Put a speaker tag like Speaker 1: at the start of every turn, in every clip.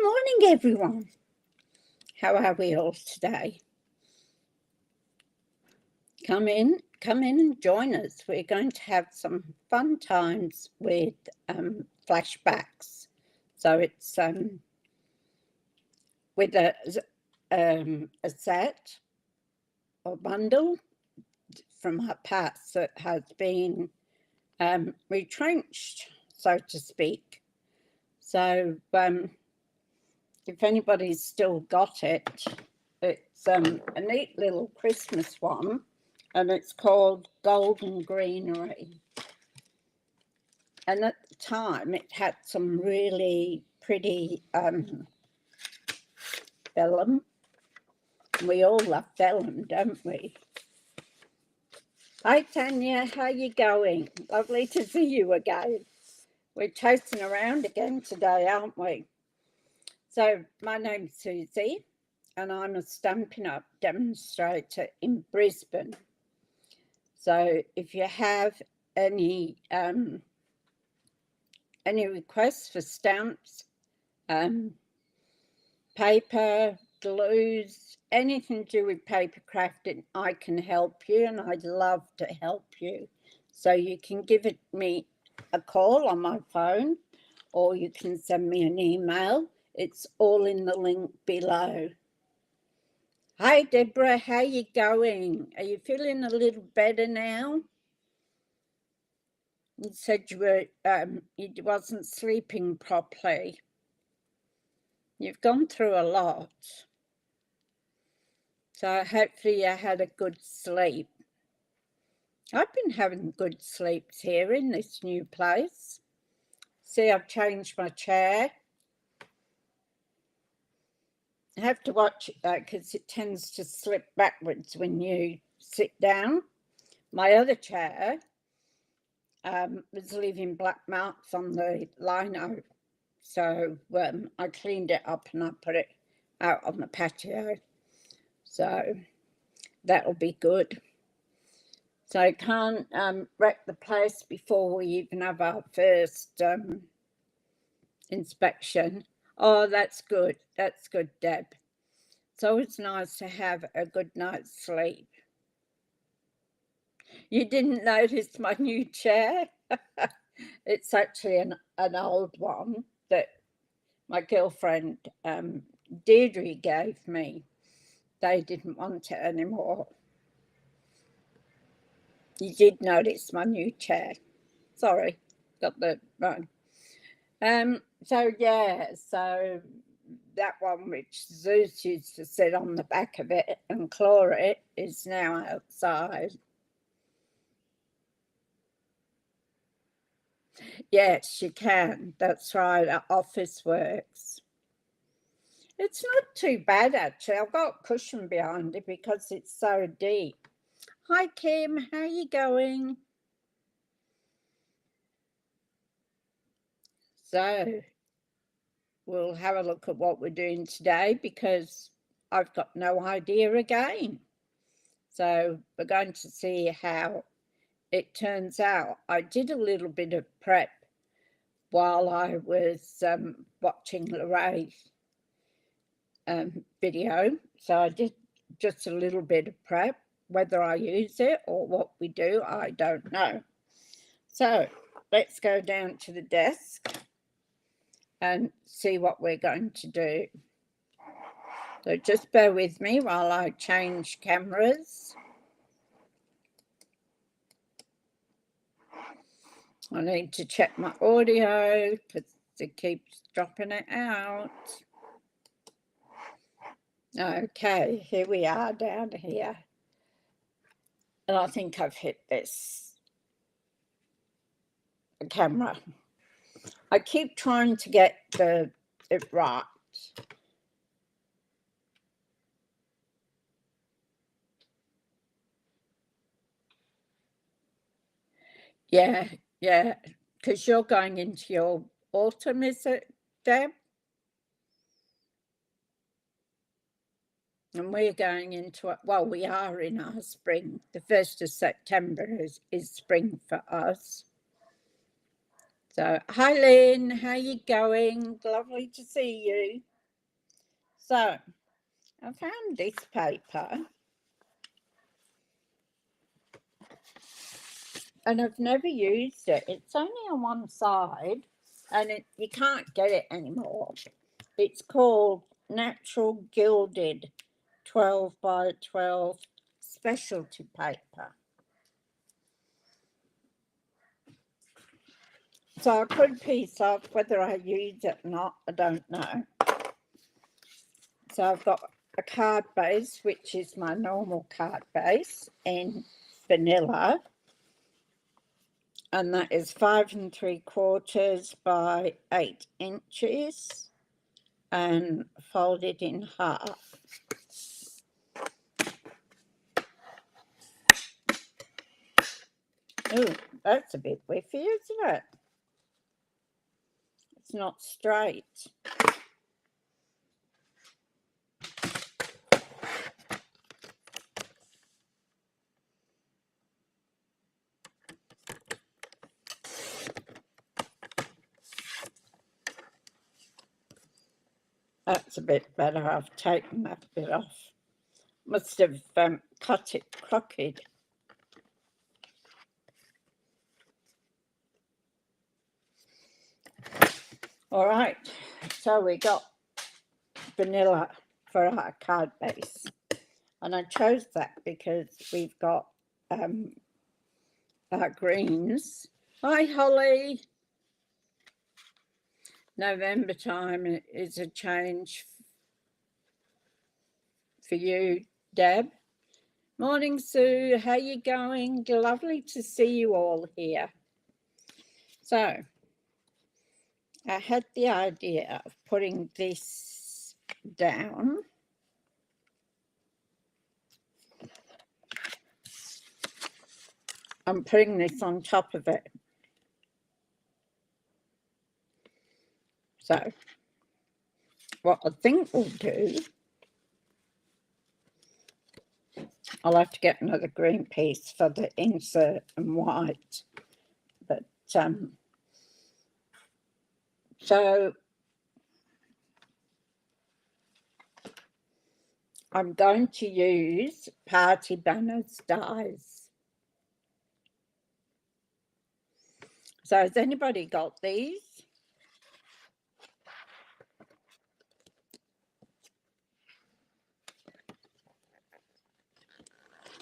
Speaker 1: morning, everyone. How are we all today? Come in and join us. We're going to have some fun times with flashbacks. So it's with a set or bundle from our past that has been retrenched, so to speak. So if anybody's still got it, it's a neat little Christmas one, and it's called Golden Greenery. And at the time, it had some really pretty vellum. We all love vellum, don't we? Hi, Tanya. How you going? Lovely to see you again. We're toasting around again today, aren't we? So my name's Susie, and I'm a Stampin' Up demonstrator in Brisbane. So if you have any requests for stamps, paper, glues, anything to do with paper crafting, I can help you, and I'd love to help you. So you can give me a call on my phone, or you can send me an email. It's all in the link below. Hi, Deborah. How you going? Are you feeling a little better now? You said you wasn't sleeping properly. You've gone through a lot. So hopefully you had a good sleep. I've been having good sleeps here in this new place. See, I've changed my chair. I have to watch it though, because it tends to slip backwards when you sit down. My other chair was leaving black marks on the lino. So I cleaned it up and I put it out on the patio. So that'll be good. So I can't wreck the place before we even have our first inspection. Oh, that's good. That's good, Deb. It's always nice to have a good night's sleep. You didn't notice my new chair? It's actually an old one that my girlfriend Deirdre gave me. They didn't want it anymore. You did notice my new chair. Sorry, got the wrong. So that one which Zeus used to sit on the back of it and claw it is now outside. Yes, you can. That's right. Office works. It's not too bad, actually. I've got a cushion behind it because it's so deep. Hi, Kim. How are you going? So we'll have a look at what we're doing today because I've got no idea again. So we're going to see how it turns out. I did a little bit of prep while I was watching Lorraine's video. So I did just a little bit of prep. Whether I use it or what we do, I don't know. So let's go down to the desk and see what we're going to do. So just bear with me while I change cameras. I need to check my audio because it keeps dropping it out. Okay, here we are down here. And I think I've hit this camera. I keep trying to get it right. Yeah, because you're going into your autumn, is it, Deb? And we're going into it. Well, we are in our spring. The 1st of September is spring for us. So, hi Lynn, how you going? Lovely to see you. So, I found this paper. And I've never used it. It's only on one side and you can't get it anymore. It's called Natural Gilded 12 by 12 specialty paper. So I put a piece off. Whether I use it or not, I don't know. So I've got a card base, which is my normal card base in vanilla. And that is 5 3/4 by 8 inches and folded in half. Oh, that's a bit whiffy, isn't it? It's not straight. That's a bit better. I've taken that bit off. Must have cut it crooked. All right, so we got vanilla for our card base. And I chose that because we've got our greens. Hi, Holly. November time is a change for you, Deb. Morning, Sue. How you going? Lovely to see you all here. So, I had the idea of putting this down. I'm putting this on top of it. So, what I think we'll do, I'll have to get another green piece for the insert and white. But, so I'm going to use Party Banners dies. So has anybody got these?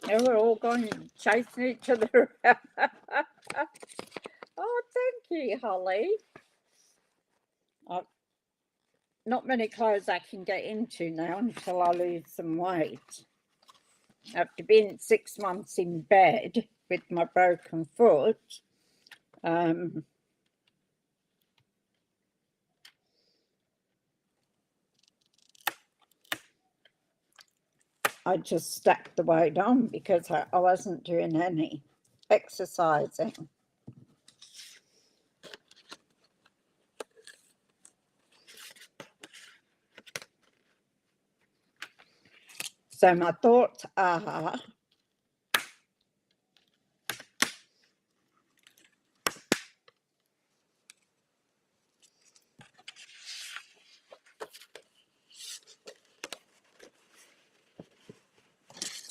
Speaker 1: They were all going chasing each other around. Oh, thank you, Holly. Not many clothes I can get into now until I lose some weight. After being 6 months in bed with my broken foot, I just stacked the weight on because I wasn't doing any exercising. So my thoughts are,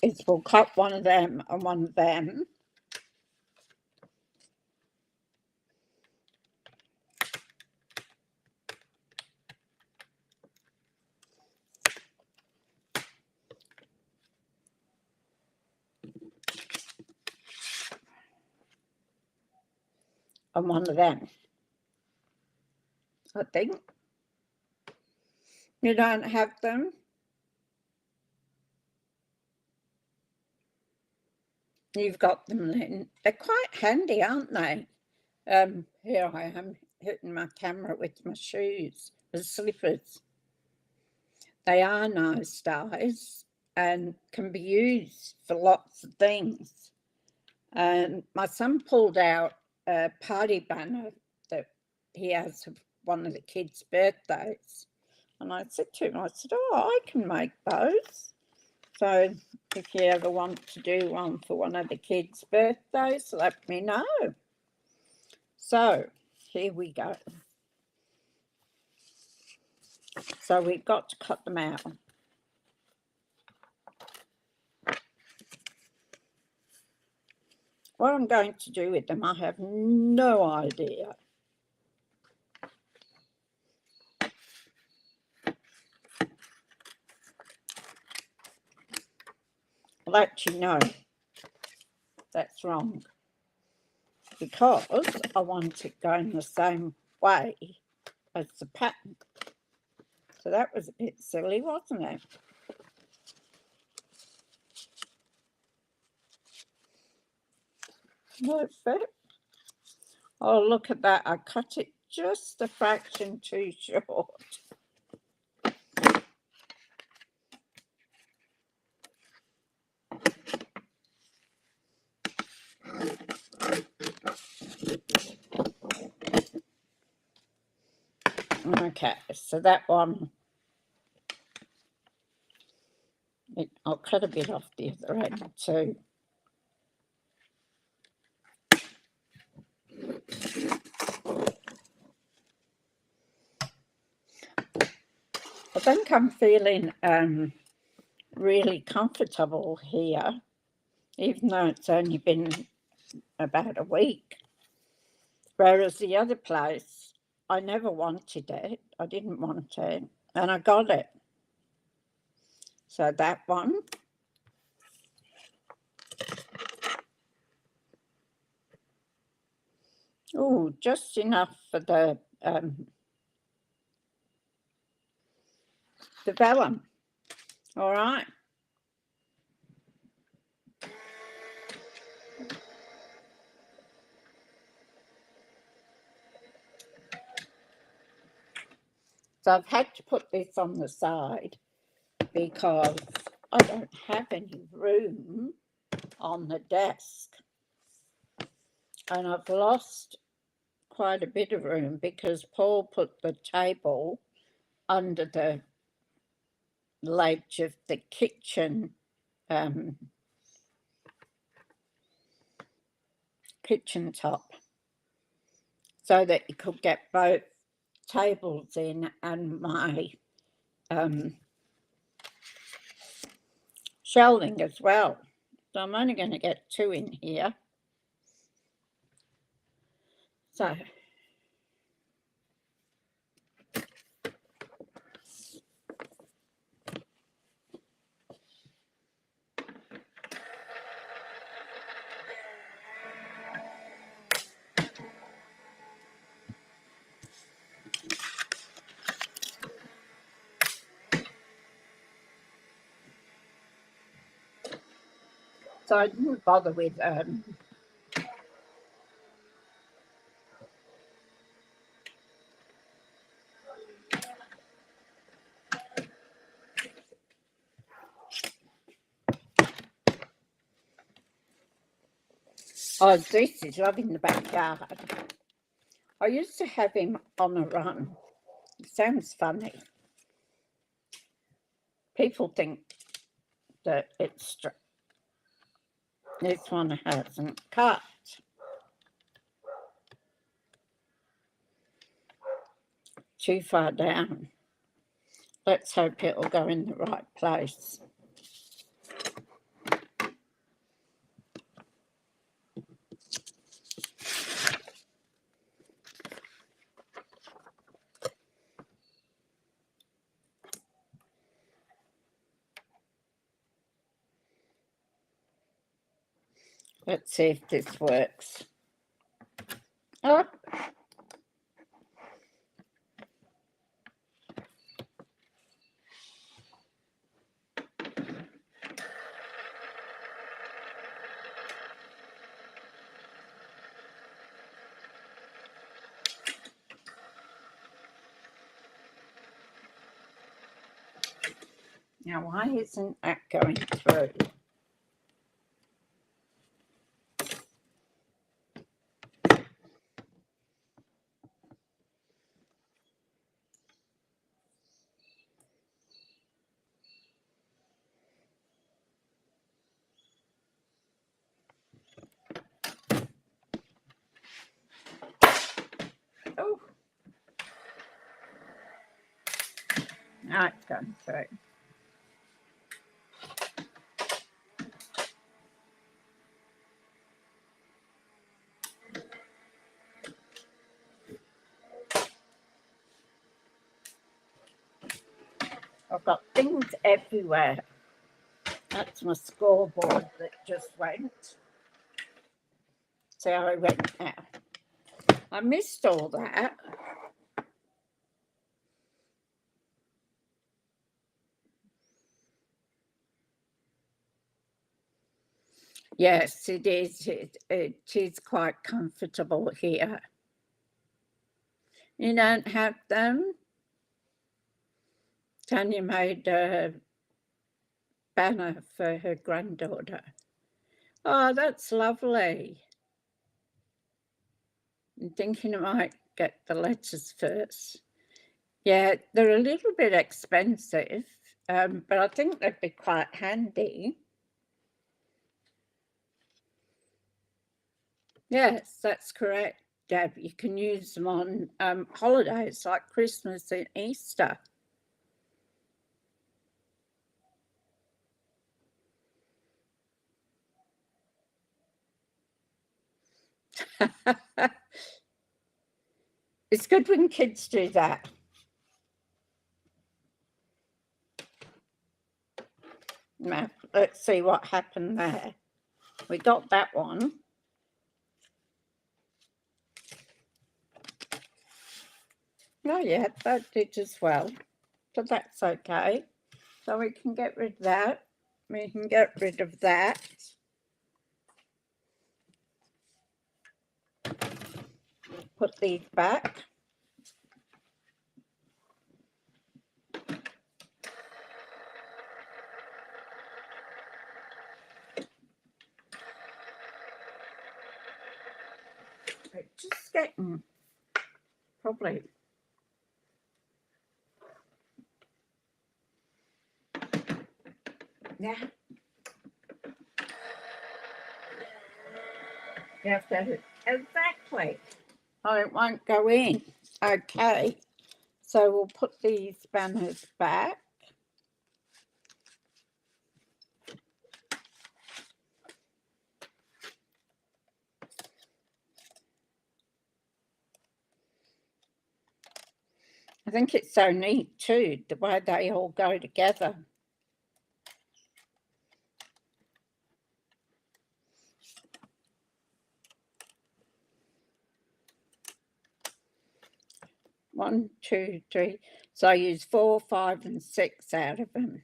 Speaker 1: is we'll cut one of them and one of them. And one of them, I think. You don't have them? You've got them then. They're quite handy, aren't they? Here I am hitting my camera with my shoes, the slippers. They are nice dies and can be used for lots of things. And my son pulled out a party banner that he has of one of the kids' birthdays. And I said to him, I said, oh, I can make those. So if you ever want to do one for one of the kids' birthdays, let me know. So here we go. So we've got to cut them out. What I'm going to do with them, I have no idea. I'll let you know that's wrong, because I want it going the same way as the pattern. So that was a bit silly, wasn't it? Perfect. Oh, look at that. I cut it just a fraction too short. Okay, so that one, I'll cut a bit off the other end too. I think I'm feeling really comfortable here, even though it's only been about a week. Whereas the other place, I never wanted it. I didn't want it, and I got it. So that one. Oh, just enough for the vellum. All right. So I've had to put this on the side because I don't have any room on the desk. And I've lost quite a bit of room because Paul put the table under the ledge of the kitchen top so that you could get both tables in and my shelving as well. So I'm only going to get 2 in here. So I didn't bother with oh, this is loving the backyard. I used to have him on a run. It sounds funny. People think that it's this one hasn't cut. Too far down. Let's hope it'll go in the right place. Let's see if this works. Oh. Now, why isn't that going through? Oh, now it's gone through. I've got things everywhere. That's my scoreboard that just went. See how I went now. I missed all that. Yes, it is. It is quite comfortable here. You don't have them? Tanya made a banner for her granddaughter. Oh, that's lovely. I'm thinking I might get the letters first. Yeah, they're a little bit expensive, but I think they'd be quite handy. Yes, that's correct, Deb. You can use them on holidays like Christmas and Easter. It's good when kids do that. Now, let's see what happened there. We got that one. Oh, yeah, that did as well. So that's okay. So we can get rid of that. We can get rid of that. Put these back. Just getting probably yeah. You have to exactly. Oh, it won't go in. Okay. So we'll put these banners back. I think it's so neat too, the way they all go together. One, two, three. So I use 4, 5, and 6 out of them.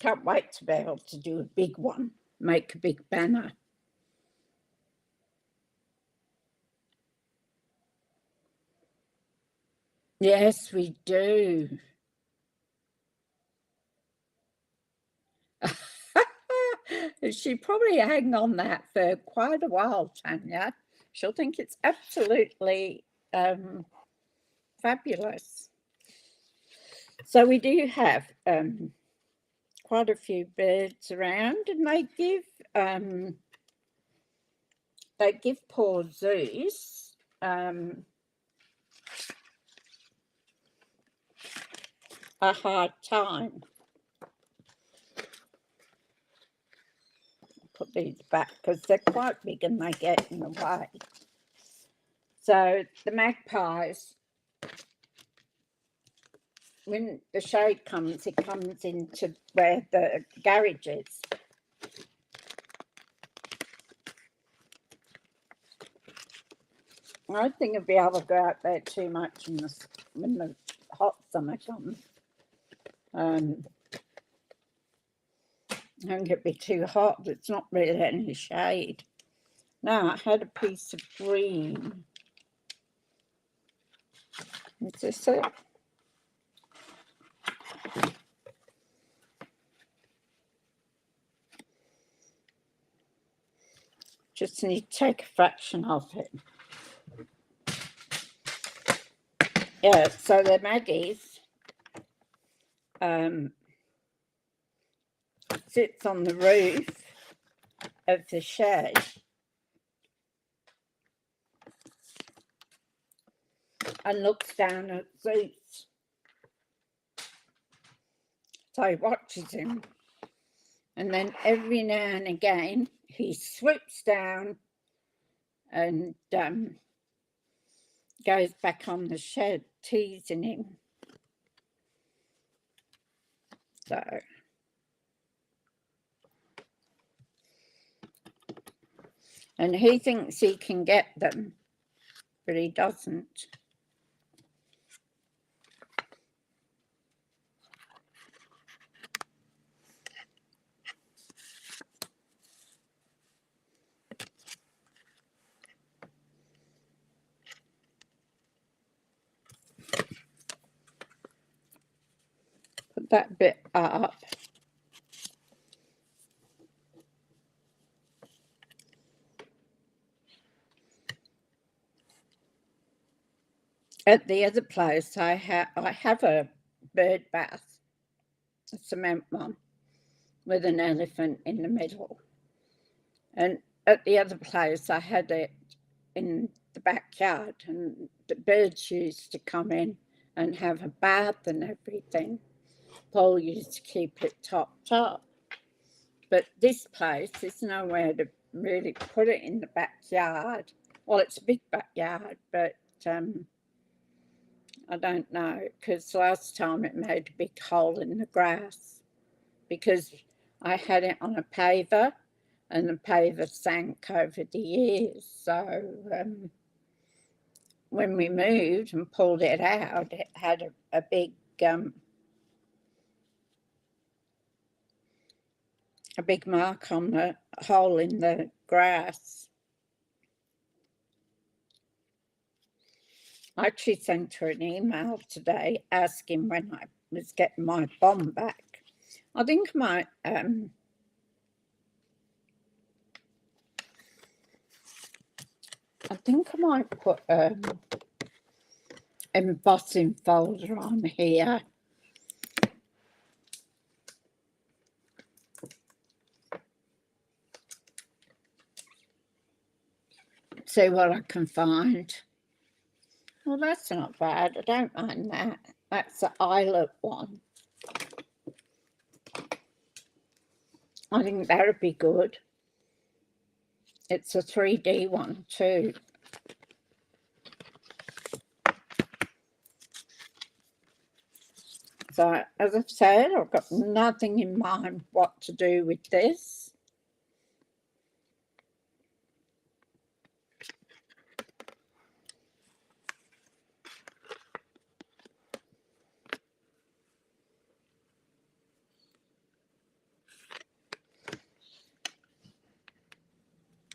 Speaker 1: Can't wait to be able to do a big one, make a big banner. Yes, we do. She probably hang on that for quite a while, Tanya. She'll think it's absolutely fabulous. So we do have quite a few birds around, and they give poor Zeus a hard time. Put these back because they're quite big and they get in the way. So the magpies, when the shade comes, it comes into where the garage is. I don't think I'll be able to go out there too much when the hot summer comes. I think it'd be too hot. It's not really any shade. Now, I had a piece of green. Is this it? Just need to take a fraction of it. Yeah, so the Maggie's sits on the roof of the shed. And looks down at Zeus. So he watches him. And then every now and again, he swoops down and goes back on the shed, teasing him. So, and he thinks he can get them, but he doesn't. Put that bit up. At the other place, I have a bird bath, a cement one, with an elephant in the middle. And at the other place, I had it in the backyard, and the birds used to come in and have a bath and everything. Paul used to keep it topped up. But this place, there's nowhere to really put it in the backyard. Well, it's a big backyard, but I don't know, because last time it made a big hole in the grass because I had it on a paver and the paver sank over the years. So when we moved and pulled it out, it had a big mark on the hole in the grass. I actually sent her an email today asking when I was getting my bomb back. I think I might put embossing folder on here. See what I can find. Well, that's not bad. I don't mind that. That's the eyelet one. I think that would be good. It's a 3D one too. So, as I've said, I've got nothing in mind what to do with this.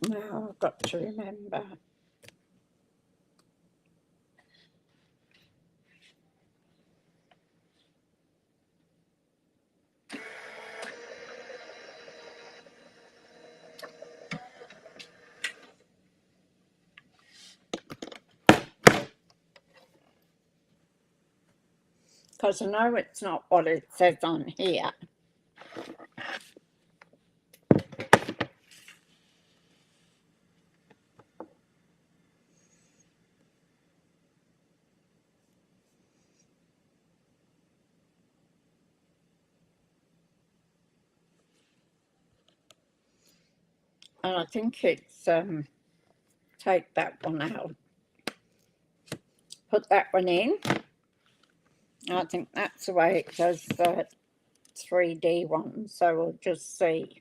Speaker 1: Now I've got to remember. Because I know it's not what it says on here. And I think it's take that one out. Put that one in. I think that's the way it does the 3D one. So we'll just see.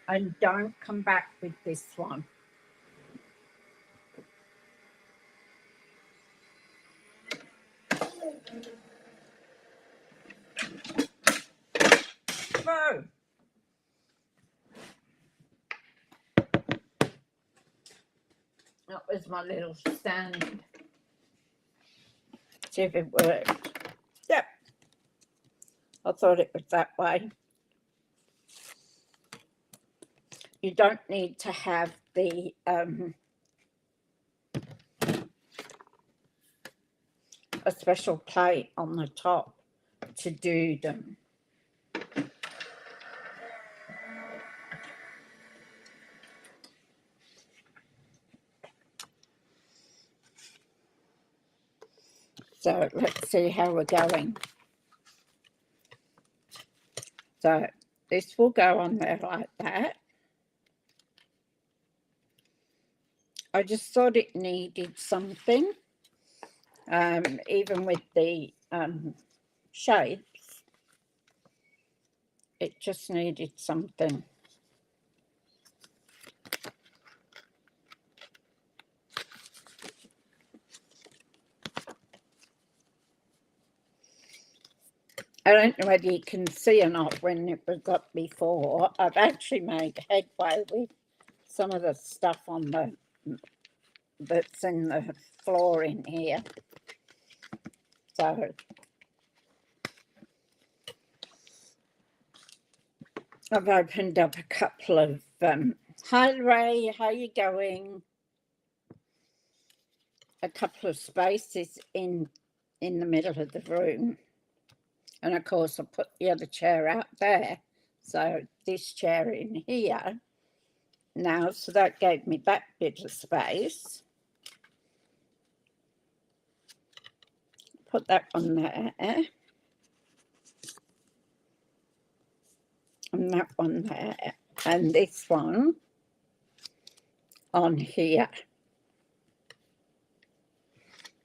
Speaker 1: And don't come back with this one. Whoa. That was my little stand. See if it worked. Yep. I thought it was that way. You don't need to have the a special plate on the top to do them. So let's see how we're going. So this will go on there like that. I just thought it needed something, even with the shapes, it just needed something. I don't know whether you can see or not when it was up before. I've actually made headway with some of the stuff on the that's in the floor in here. So I've opened up a couple of hi Ray, how you going? A couple of spaces in the middle of the room. And of course, I put the other chair out there. So this chair in here now, so that gave me that bit of space. Put that one there. And that one there. And this one on here.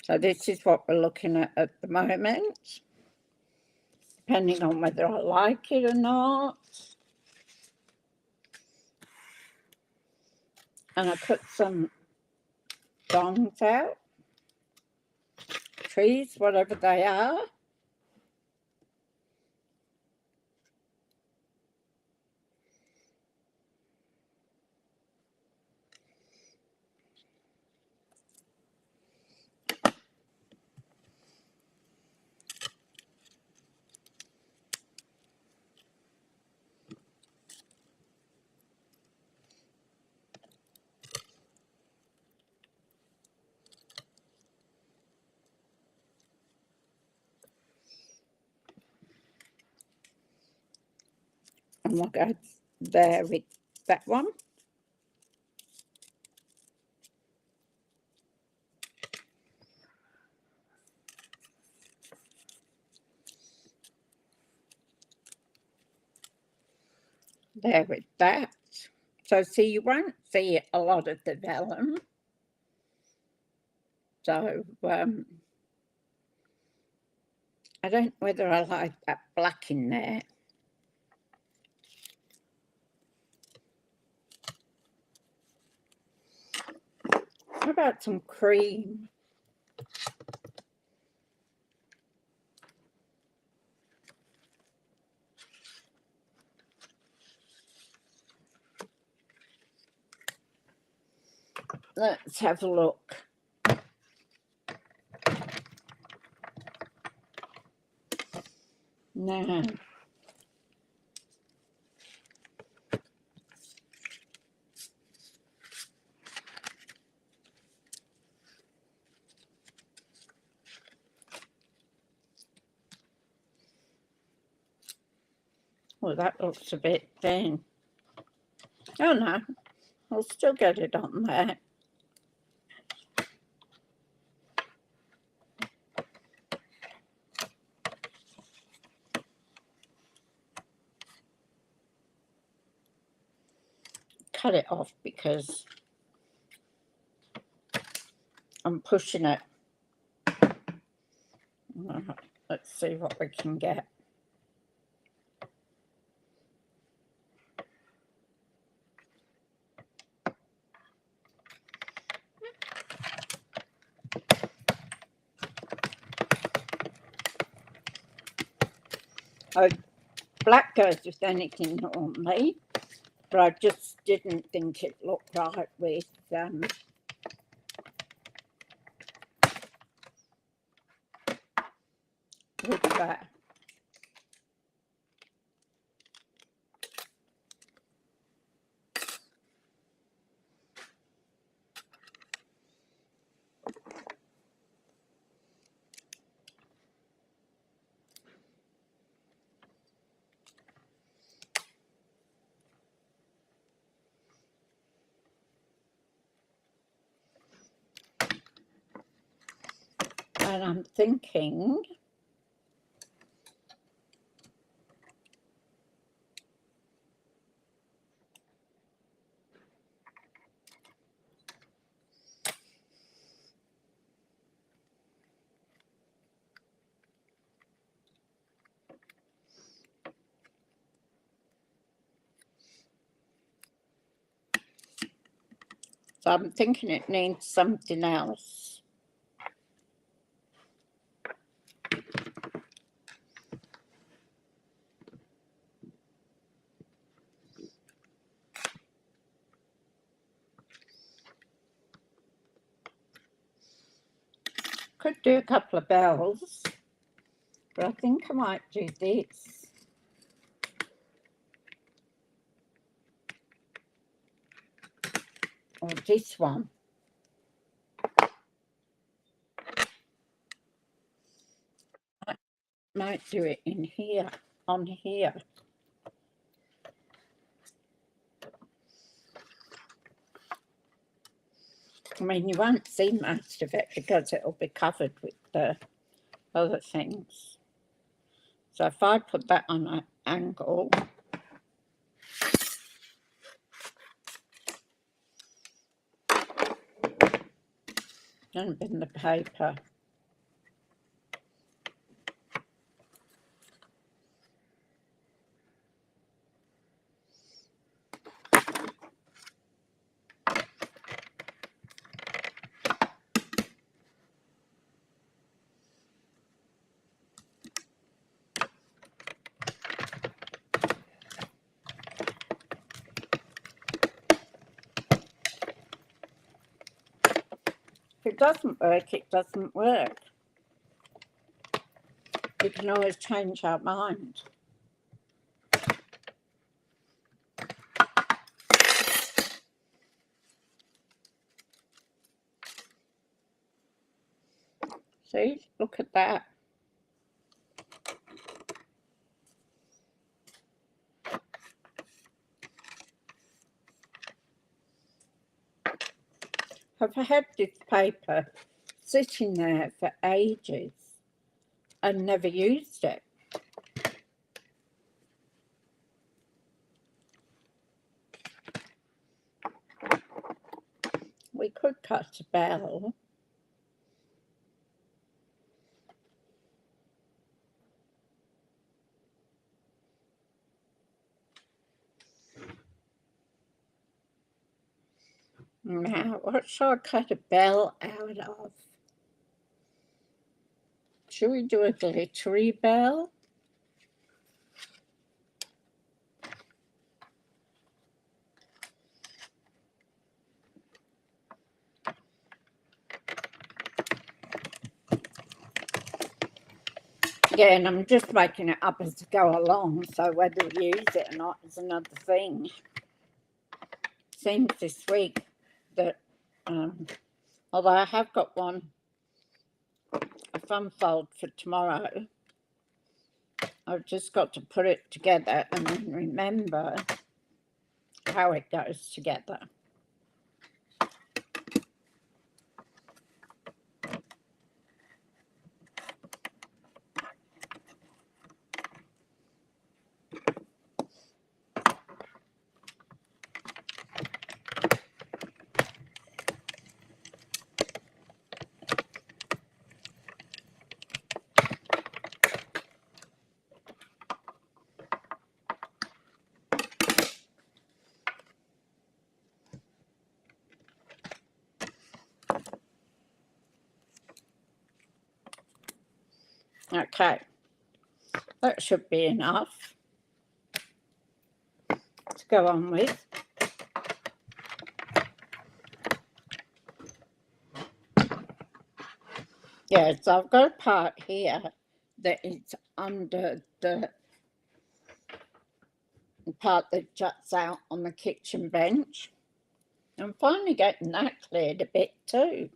Speaker 1: So this is what we're looking at the moment, depending on whether I like it or not. And I put some dongs out, trees, whatever they are. And we'll go there with that one. There with that. So see, you won't see a lot of the vellum. So I don't know whether I like that black in there. What about some cream? Let's have a look. Now, well, that looks a bit thin. Oh no, I'll still get it on there. Cut it off because I'm pushing it. Let's see what we can get. Oh, black goes with anything normally, but I just didn't think it looked right with that. And I'm thinking it needs something else. Could do a couple of bells, but I think I might do this. Or this one. I might do it in here, on here. I mean, you won't see most of it because it'll be covered with the other things. So if I put that on an angle, and in the paper. If it doesn't work, it doesn't work. We can always change our mind. See, look at that. I've had this paper sitting there for ages and never used it. We could cut a bell. Now, what shall I cut a bell out of? Should we do a glittery bell? Yeah, and I'm just making it up as I go along, so whether we use it or not is another thing. Seems this week that, although I have got one, a fun fold for tomorrow, I've just got to put it together and then remember how it goes together. Okay, that should be enough to go on with. Yeah, so I've got a part here that is under the part that juts out on the kitchen bench. I'm finally getting that cleared a bit too.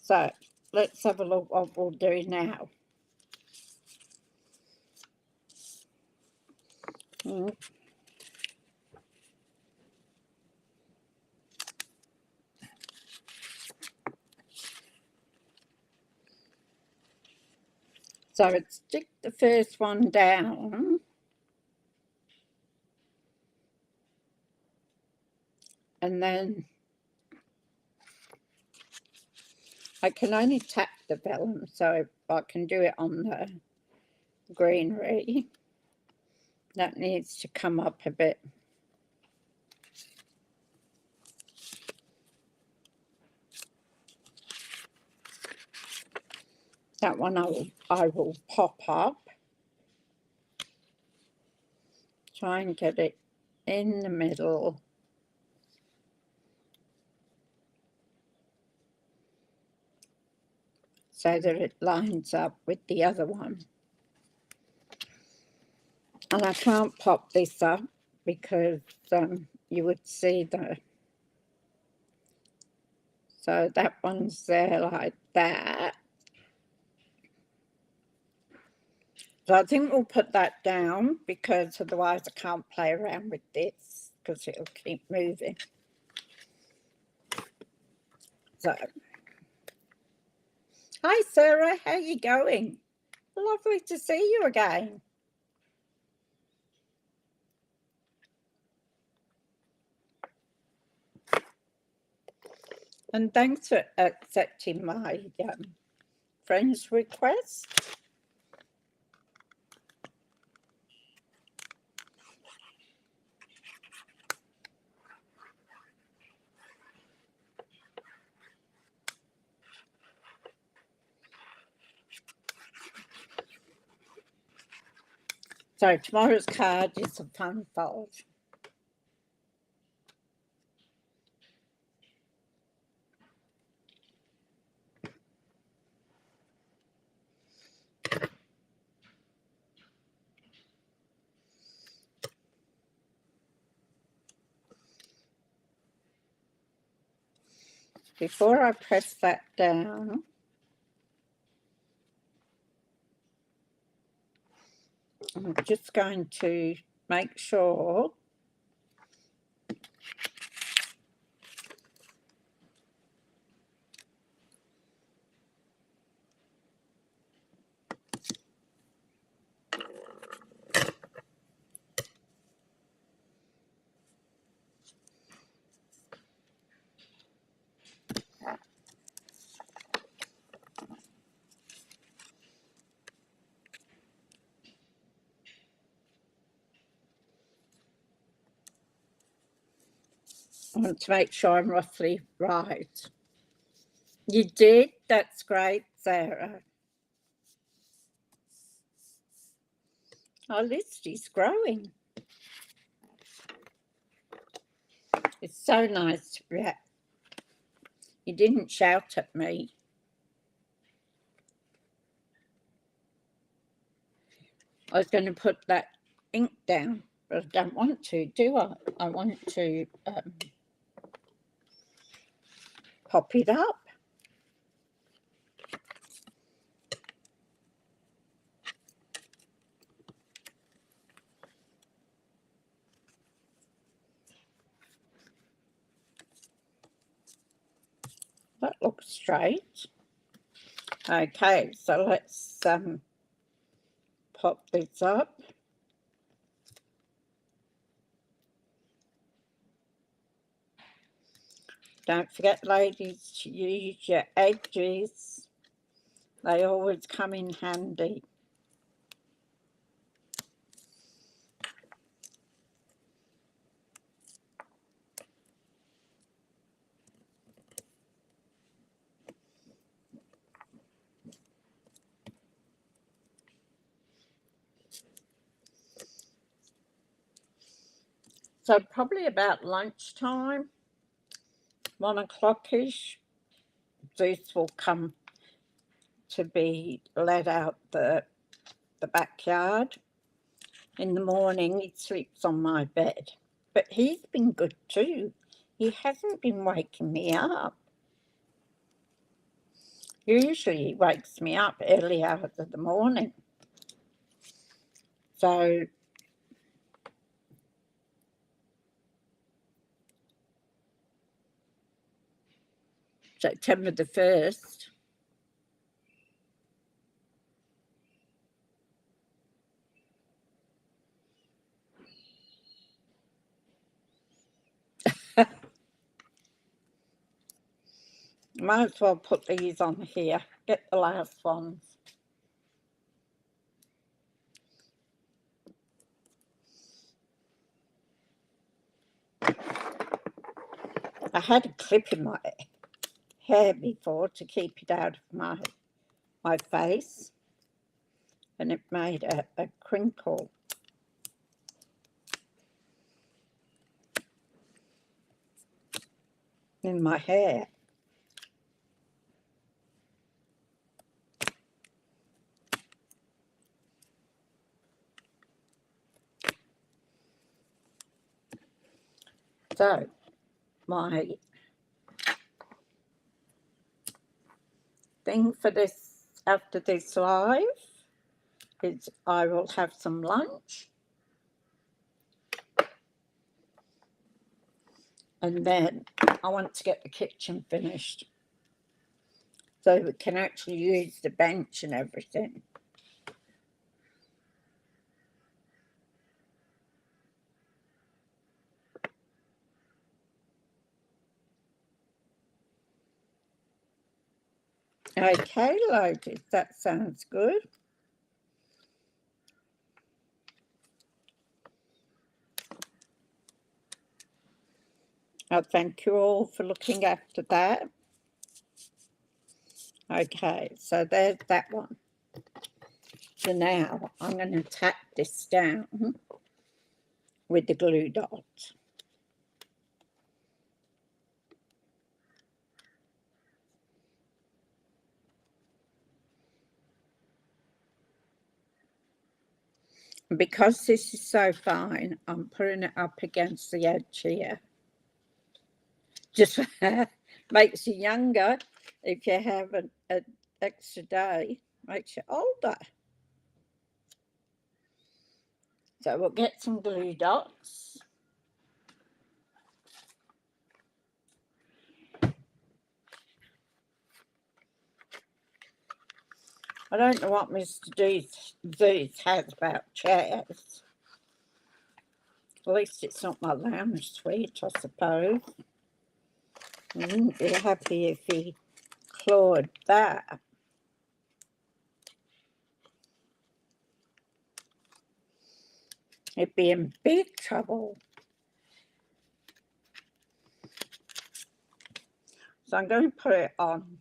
Speaker 1: So let's have a look what we'll do now. So I'd stick the first one down. And then I can only tap the vellum, so I can do it on the greenery. That needs to come up a bit. That one I will pop up. Try and get it in the middle. So that it lines up with the other one. And I can't pop this up because you would see the... So that one's there like that. So I think we'll put that down because otherwise I can't play around with this because it'll keep moving. So, hi Sarah, how you going? Lovely to see you again. And thanks for accepting my friend's request. So tomorrow's card is a fun fold. Before I press that down, I'm just going to make sure I want to make sure I'm roughly right. You did? That's great, Sarah. Our list is growing. It's so nice to be at. You didn't shout at me. I was going to put that ink down, but I don't want to, do I? I want to pop it up. That looks straight. Okay, so let's pop this up. Don't forget, ladies, to use your edges. They always come in handy. So probably about lunchtime, 1 o'clock-ish, Zeus will come to be let out the backyard. In the morning, he sleeps on my bed. But he's been good too. He hasn't been waking me up. Usually he wakes me up early hours of the morning. So September the 1st. Might as well put these on here. Get the last ones. I had a clip in my hair before to keep it out of my face, and it made a crinkle. In my hair. So, my thing for this, after this live, is I will have some lunch. And then I want to get the kitchen finished, so we can actually use the bench and everything. Okay, ladies, that sounds good. I thank you all for looking after that. Okay, so there's that one. So now I'm going to tack this down with the glue dot. Because this is so fine, I'm putting it up against the edge here. Just makes you younger. If you have an extra day, makes you older. So we'll get some glue dots. I don't know what Mr. Deeks has about chairs. At least it's not my lounge suite, I suppose. I wouldn't be happy if he clawed that. He'd be in big trouble. So I'm going to put it on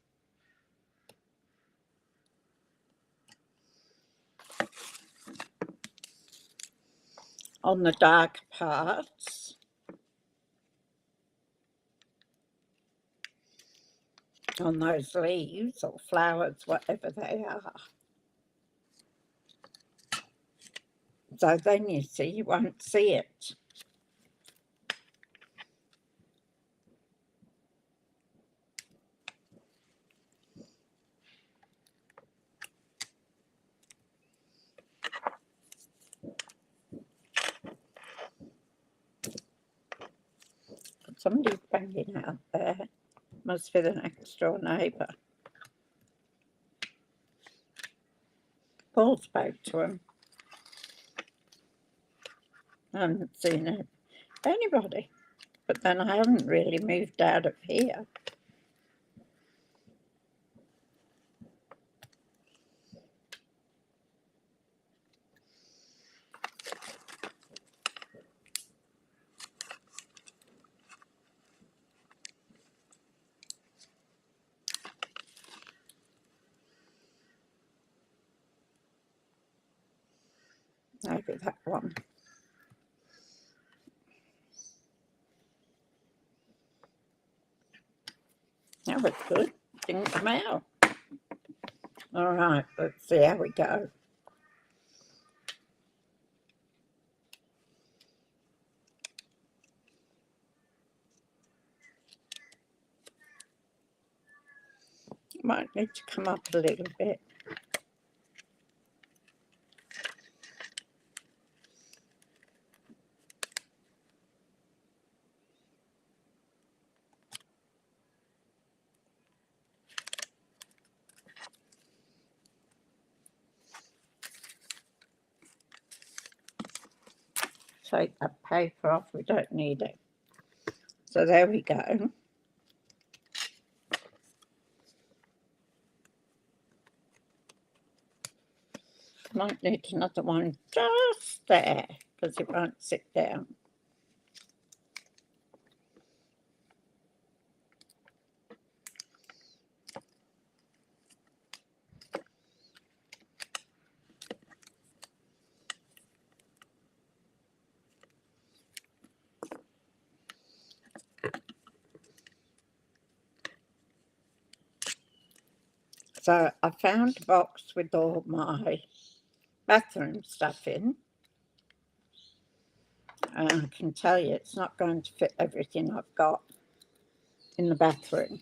Speaker 1: the dark parts. On those leaves or flowers, whatever they are. So then you see, you won't see it. Somebody's banging out there. Must be the next door neighbour. Paul spoke to him. I haven't seen anybody. But then I haven't really moved out of here. Maybe that one. That was good. Didn't come out. All right, let's see how we go. Might need to come up a little bit. Take that paper off, we don't need it. So there we go. might need another one just there because it won't sit down. So I found a box with all my bathroom stuff in, and I can tell you it's not going to fit everything I've got in the bathroom.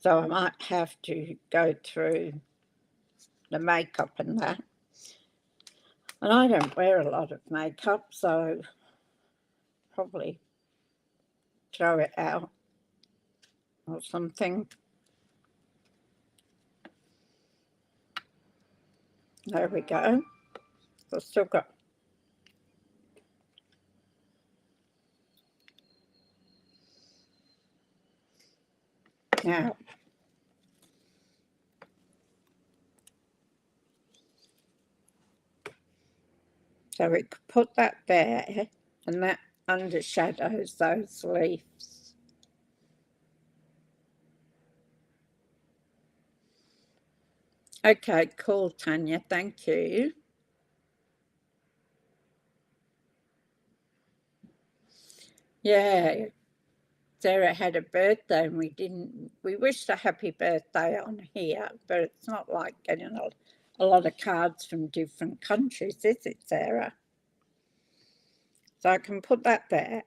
Speaker 1: So I might have to go through the makeup and that. And I don't wear a lot of makeup, so probably throw it out or something. There we go. I've still got now. So we could put that there, and that undershadows those leaves. Okay, cool, Tanya. Thank you. Yeah, Sarah had a birthday and we wished a happy birthday on here, but it's not like getting a lot of cards from different countries, is it, Sarah? So I can put that there.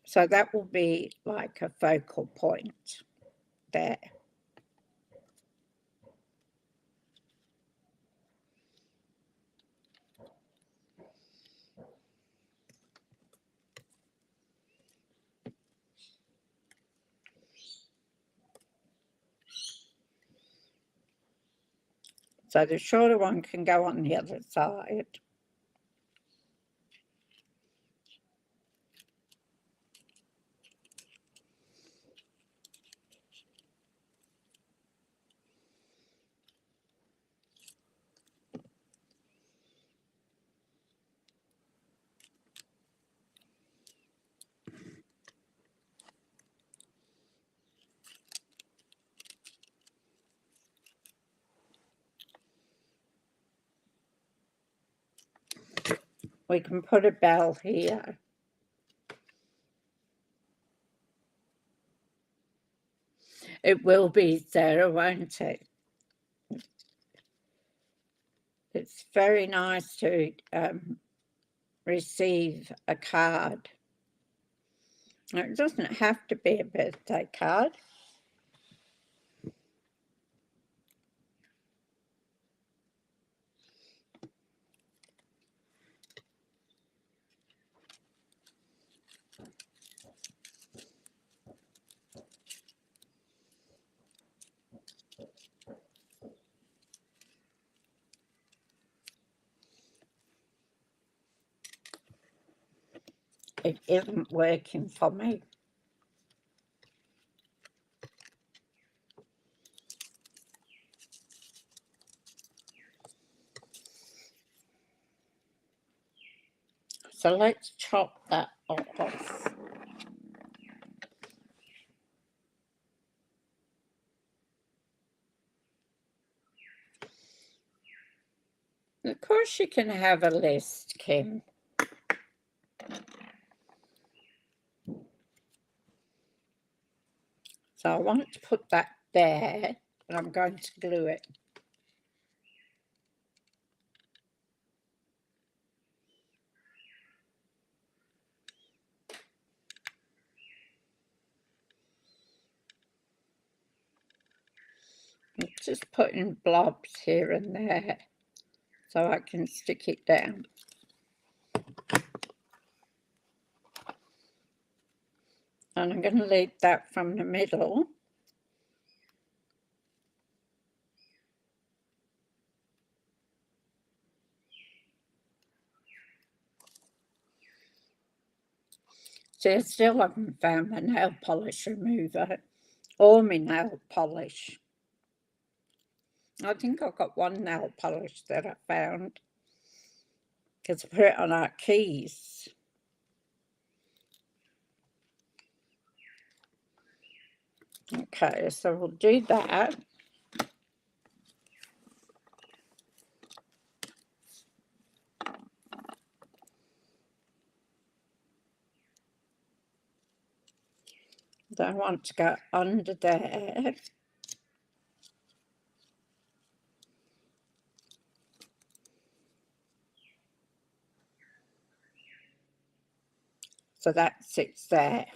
Speaker 1: So that will be like a focal point there. So the shorter one can go on the other side. We can put a bell here. It will be, Sarah, won't it? It's very nice to receive a card. It doesn't have to be a birthday card. It isn't working for me. So let's chop that off. Of course you can have a list, Kim. So I want to put that there, and I'm going to glue it. just putting blobs here and there so I can stick it down. And I'm going to lead that from the middle. See, I still haven't found my nail polish remover or my nail polish. I think I've got one nail polish that I found because I put it on our keys. Okay, so we'll do that. Don't want to go under there. So that sits there.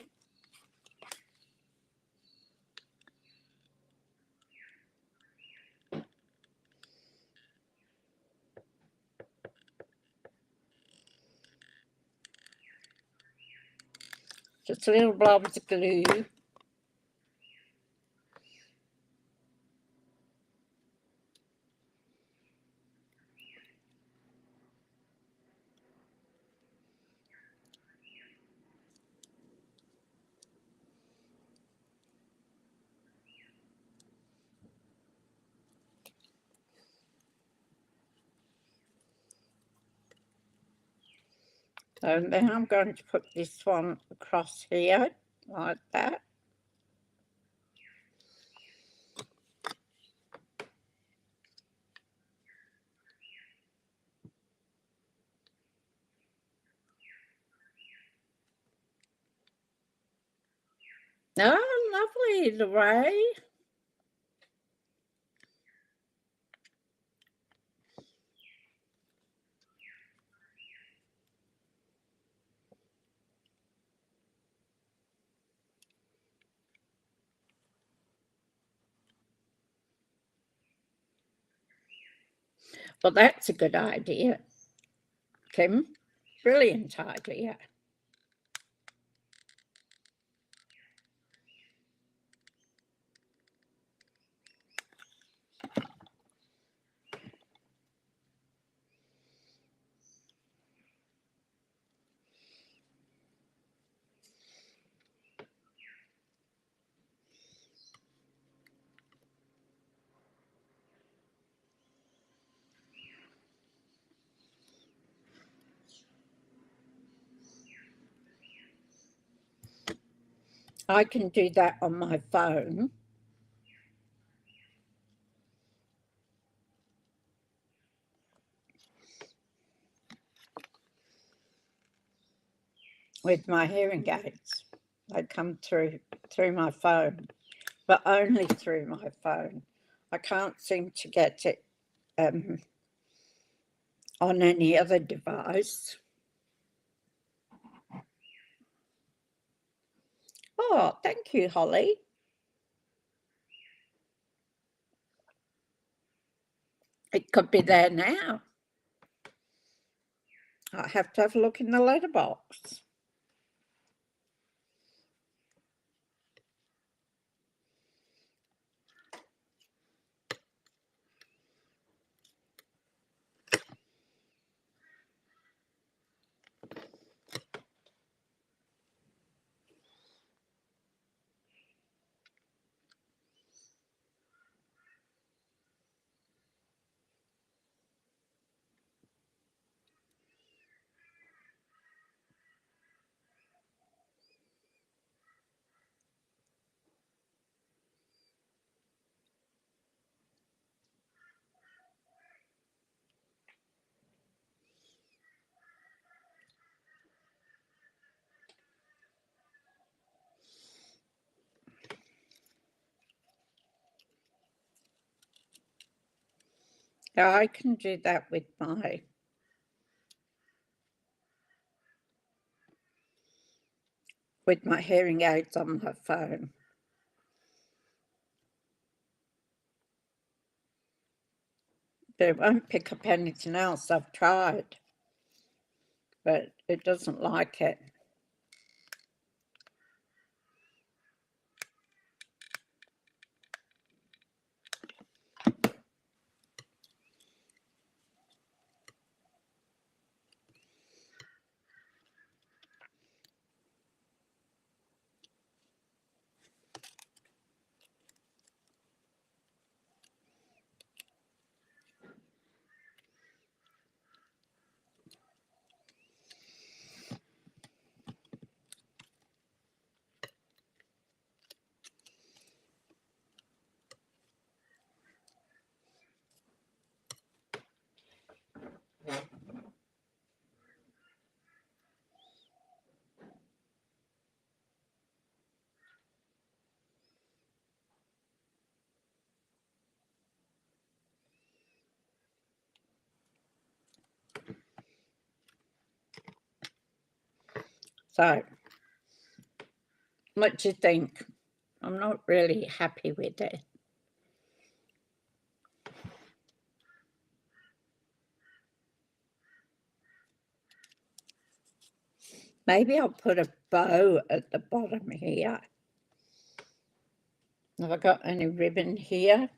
Speaker 1: Just little blobs of glue. And then I'm going to put this one across here, like that. Oh, lovely, Lorraine. Well, that's a good idea, Kim. Brilliant idea. I can do that on my phone. With my hearing aids. They come through my phone, but only through my phone. I can't seem to get it on any other device. Oh, thank you, Holly. It could be there now. I have to have a look in the letterbox. Yeah, I can do that with my hearing aids on my phone. But it won't pick up anything else. I've tried, but it doesn't like it. So, what do you think? I'm not really happy with it. Maybe I'll put a bow at the bottom here. Have I got any ribbon here?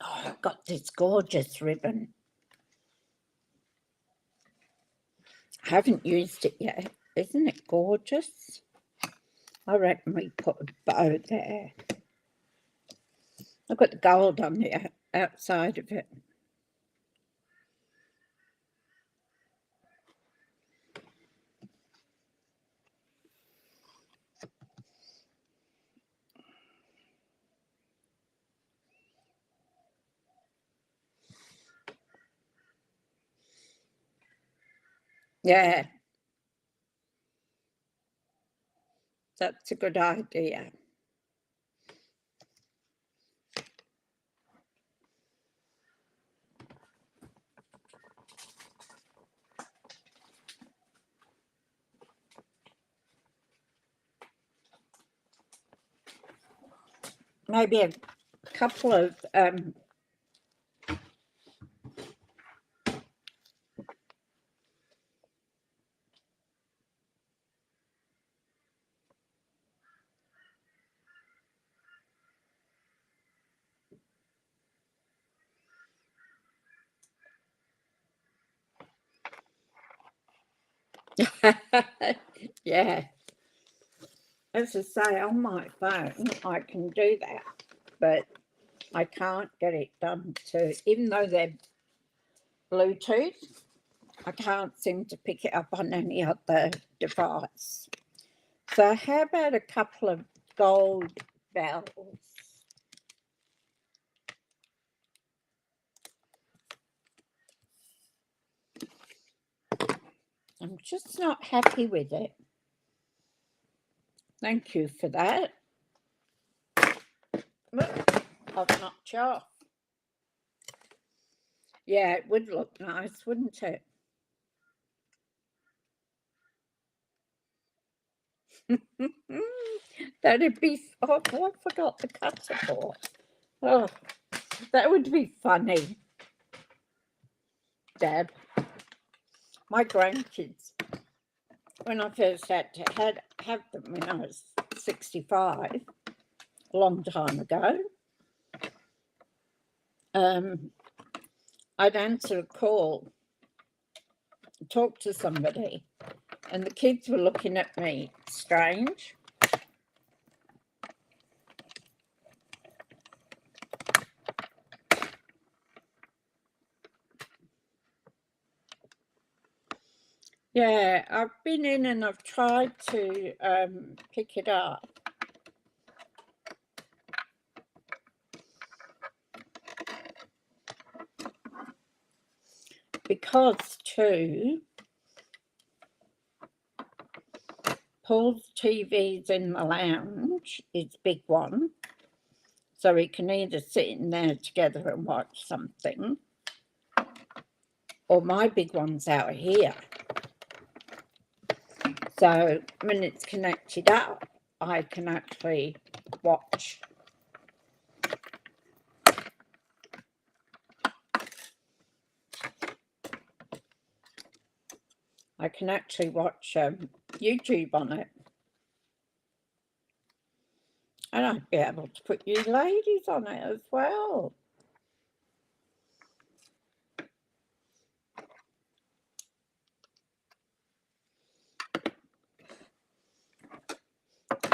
Speaker 1: Oh, I've got this gorgeous ribbon. I haven't used it yet. Isn't it gorgeous? I reckon we put a bow there. I've got the gold on the outside of it. Yeah, that's a good idea. Maybe a couple of yeah. As I say, on my phone, I can do that, but I can't get it done to, even though they're Bluetooth, I can't seem to pick it up on any other device. So how about a couple of gold bells? I'm just not happy with it. Thank you for that. Look, I've knocked you off. Yeah, it would look nice, wouldn't it? That'd be, oh, I forgot the cutter board. Oh, that would be funny, Deb. My grandkids, when I first had to have them when I was 65, a long time ago, I'd answer a call, talk to somebody, and the kids were looking at me strange. Yeah, I've been in and I've tried to pick it up. Because too, Paul's TV's in the lounge, it's a big one, so we can either sit in there together and watch something, or my big one's out here. So when it's connected up, I can actually watch. I can actually watch YouTube on it. And I'd be able to put you ladies on it as well.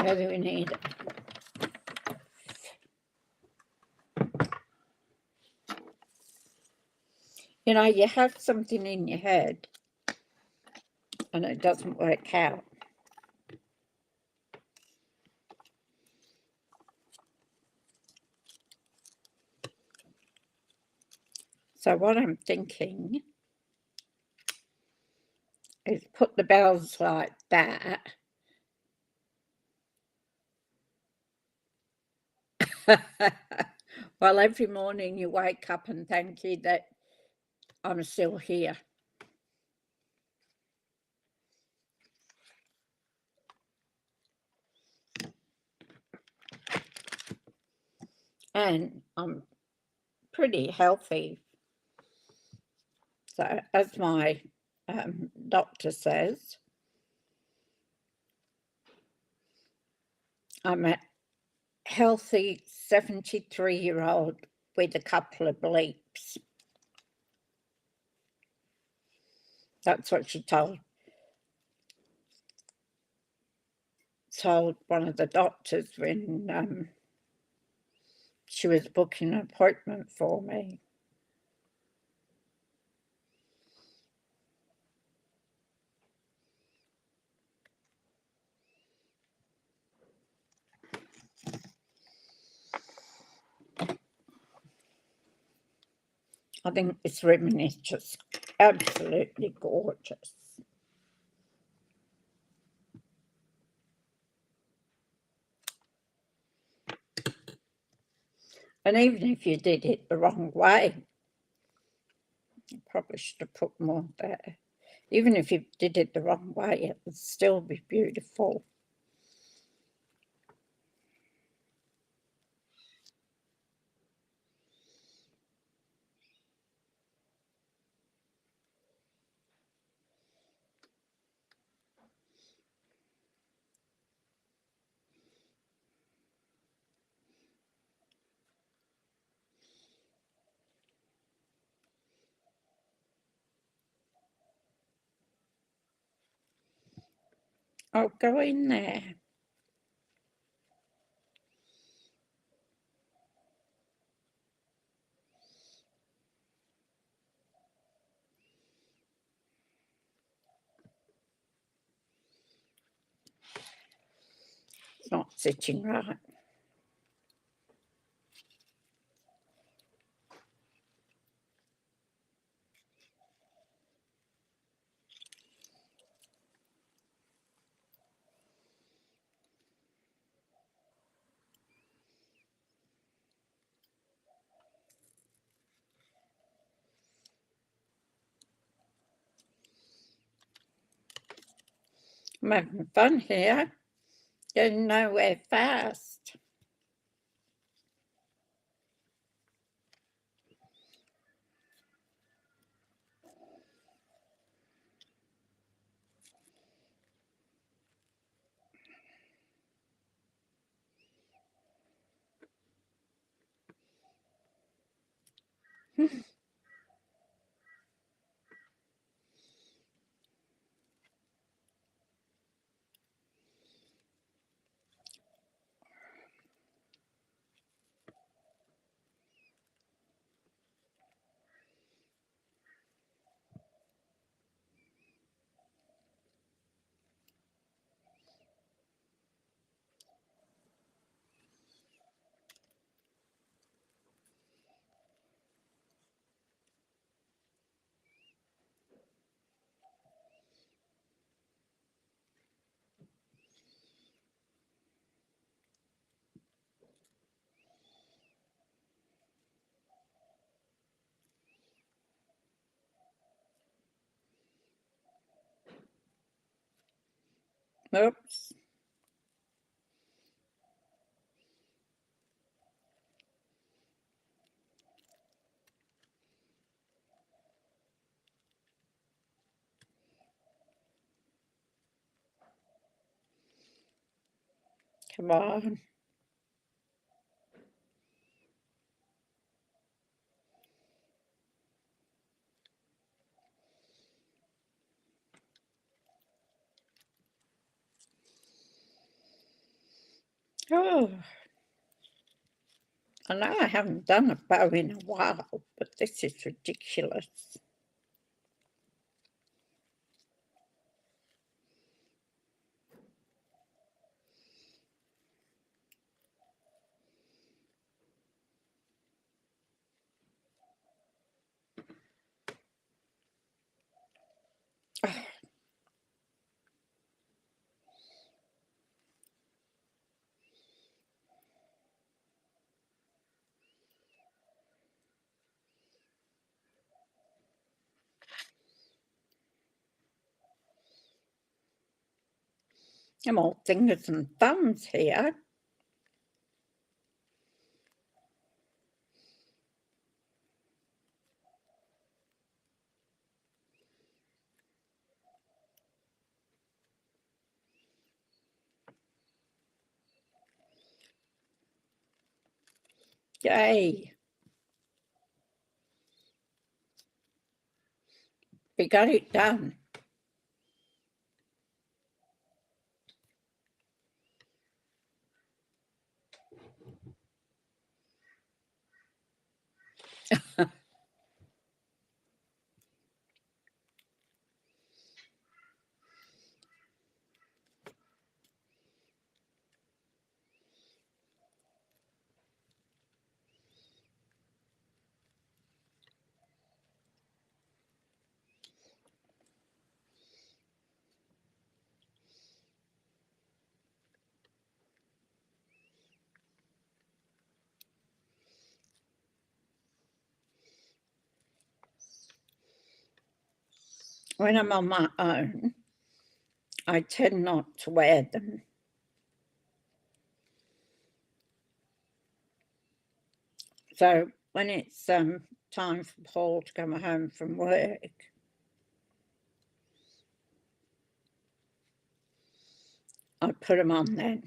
Speaker 1: Where do we need it? You know, you have something in your head and it doesn't work out. So what I'm thinking is put the bells like that. Well, every morning you wake up and thank you that I'm still here. And I'm pretty healthy. So as my doctor says, I'm a healthy 73-year-old with a couple of bleeps. That's what she told one of the doctors when she was booking an appointment for me. I think this ribbon is just absolutely gorgeous. And even if you did it the wrong way, you probably should have put more there. Even if you did it the wrong way, it would still be beautiful. Oh, go in there. It's not sitting right. I'm having fun here. Getting nowhere fast. Oops. Come on. Oh, I know I haven't done a bow in a while, but this is ridiculous. I'm all fingers and thumbs here. Yay. We got it done. When I'm on my own, I tend not to wear them. So when it's time for Paul to come home from work, I put them on then.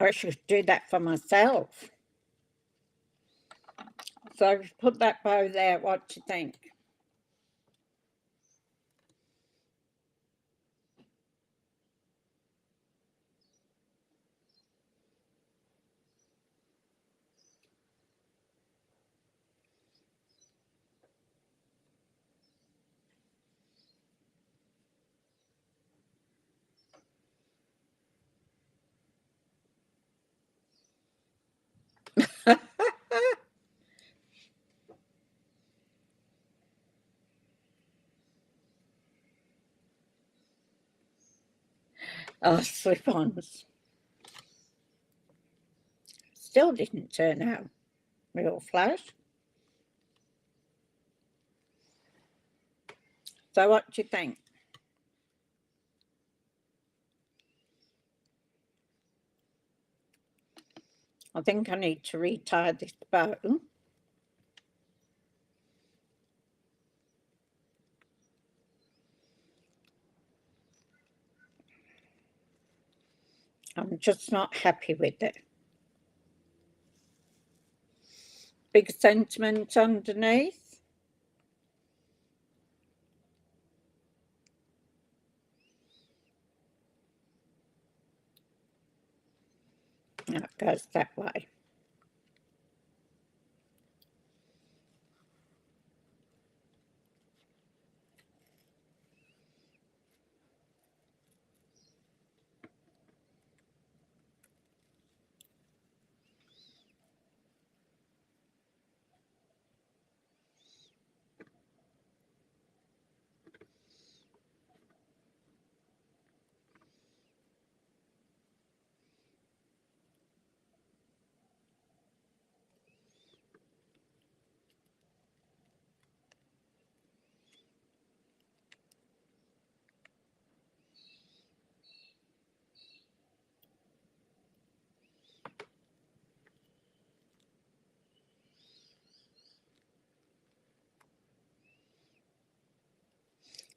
Speaker 1: I should do that for myself. So I've put that bow there. What do you think? Oh, slip-ons. Still didn't turn out real flash. So what do you think? I think I need to retie this bow. I'm just not happy with it. Big sentiment underneath. Now it goes that way.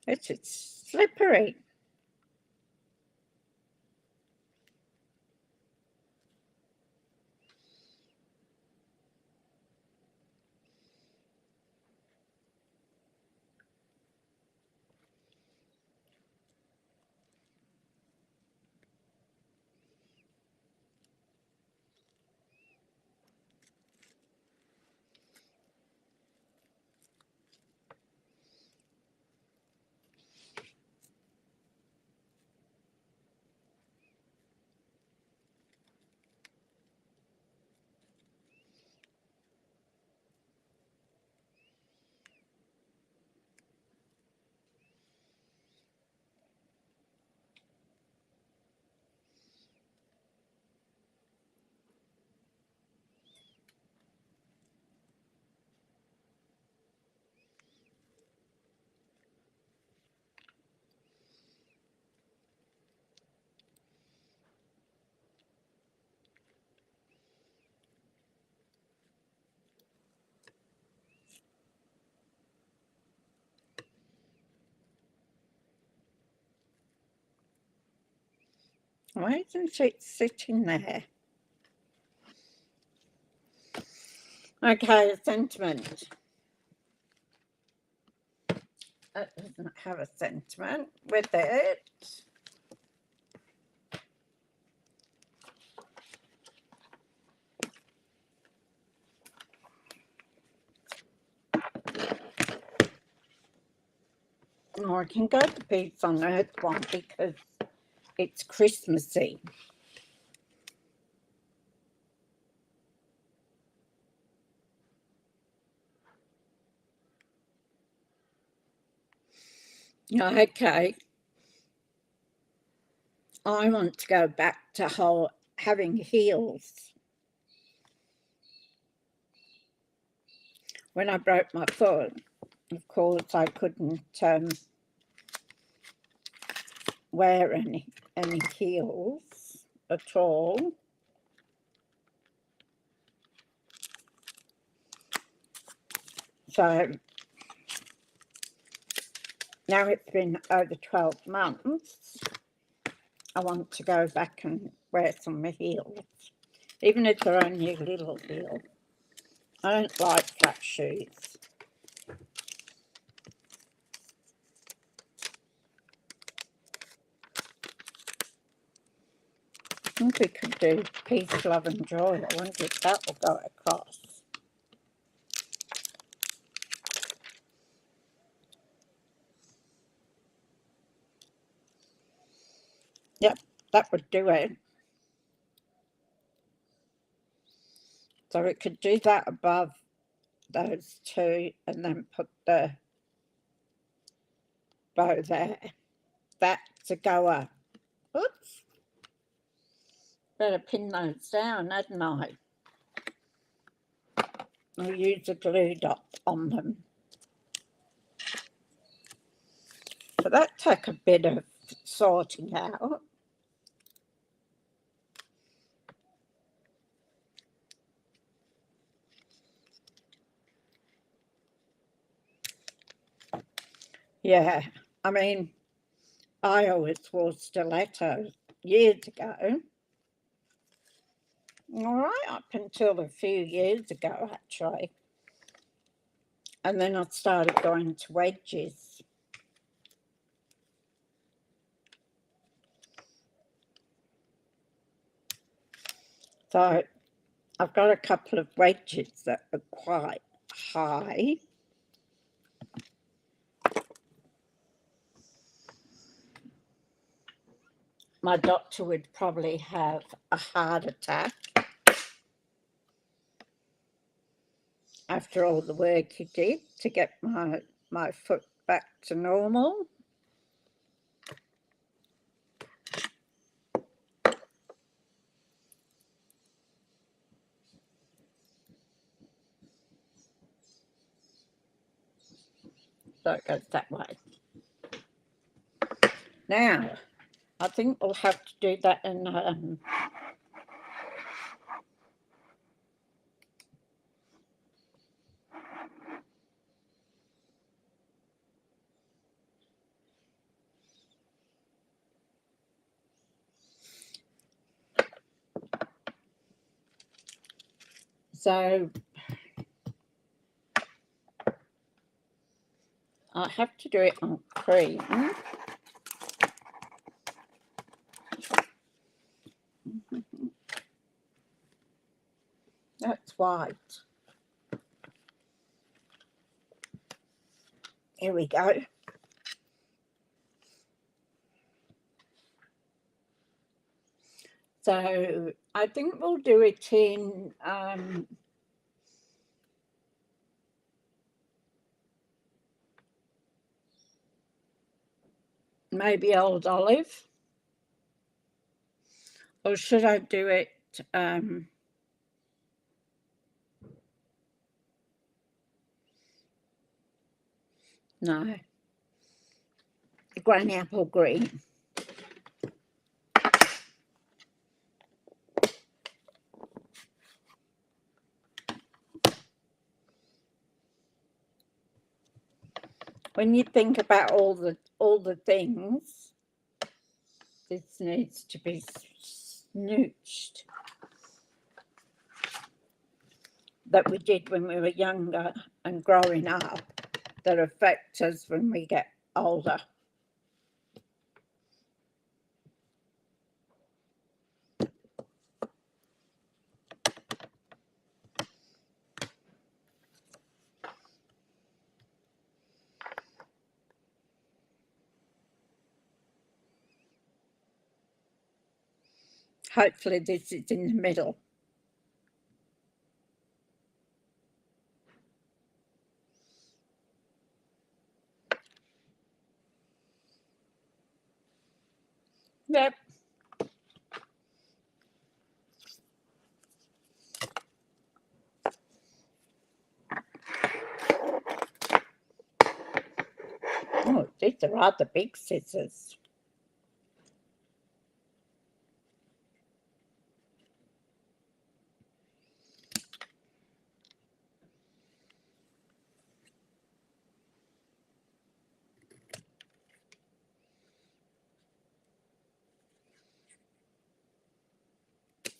Speaker 1: It's slippery. Why isn't it sitting there? Okay, a sentiment. It doesn't have a sentiment with it. Oh, I can go to Peace on Earth one because it's Christmassy. Okay. I want to go back to having heels. When I broke my foot, of course, I couldn't wear any heels at all. So now it's been over 12 months. I want to go back and wear some heels, even if they're only a little heel. I don't like flat shoes. I think we could do peace, love and joy. I wonder if that will go across. Yep, that would do it. So we could do that above those two and then put the bow there. That's a goer. Oops. Better pin those down, hadn't I? I'll use a glue dot on them. So that took a bit of sorting out. Yeah, I mean, I always wore stilettos years ago. All right, up until a few years ago, actually. And then I started going to wedges. So I've got a couple of wedges that are quite high. My doctor would probably have a heart attack after all the work he did to get my foot back to normal. So it goes that way. Now, I think we'll have to do that in So I have to do it on cream. That's white. Here we go. So I think we'll do it in maybe old olive, or should I do it no, granny apple green. When you think about all the things, this needs to be snooched that we did when we were younger and growing up that affect us when we get older. Hopefully this is in the middle. Yep. Oh, these are rather big scissors.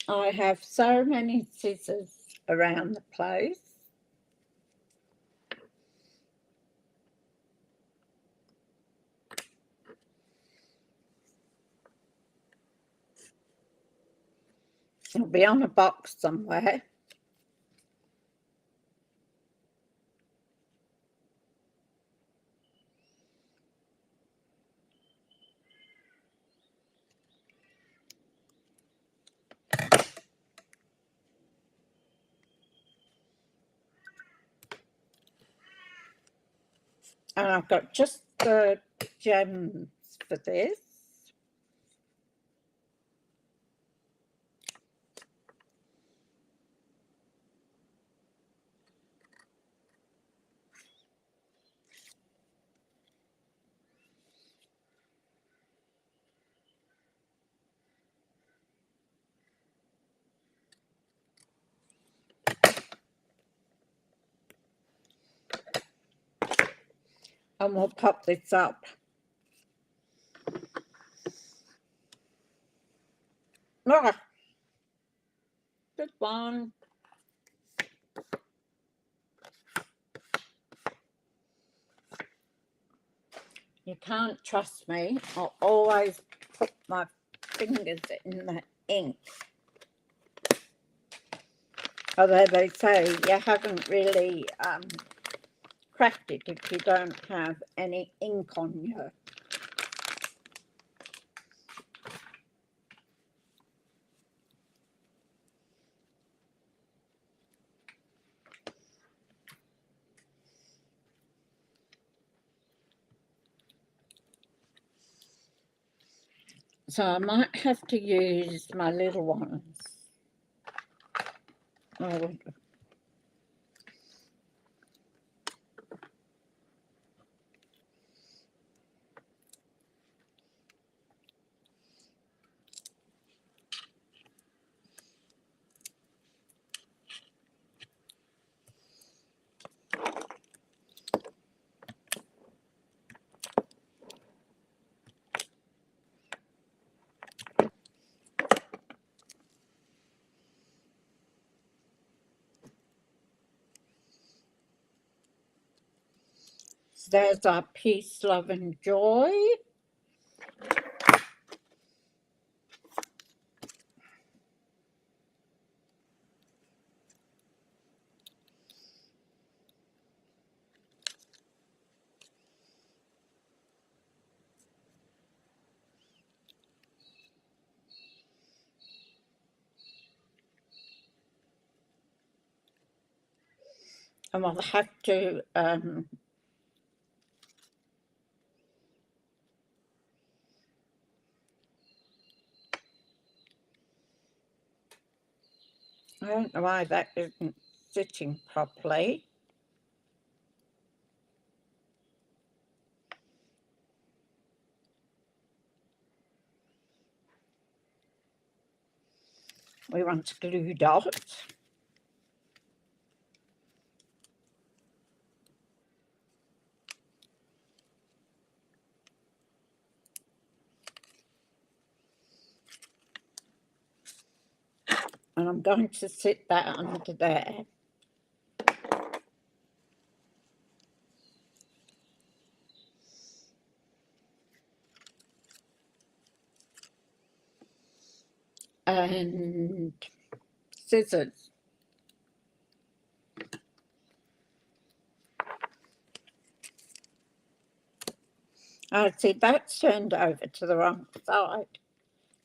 Speaker 1: I have so many scissors around the place. It'll be on a box somewhere. And I've got just the gems for this. And we'll pop this up. Ah, good one. You can't trust me. I'll always put my fingers in the ink. Although they say you haven't really cracked it if you don't have any ink on you. So I might have to use my little ones. Oh, there's our peace, love and joy. And we'll have to I don't know why that isn't sitting properly. We want a glue dot. And I'm going to sit that under there. And scissors. Oh, see, that's turned over to the wrong side,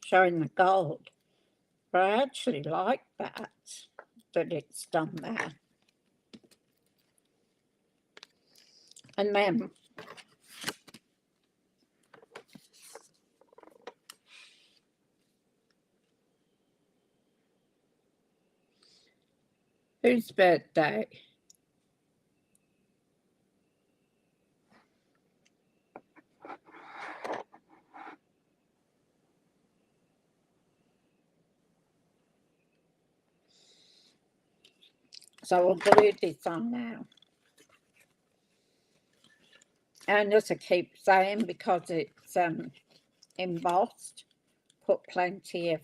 Speaker 1: showing the gold. But I actually like that it's done there. And then whose birthday? So we'll glue this on now. And as I keep saying, because it's embossed, put plenty of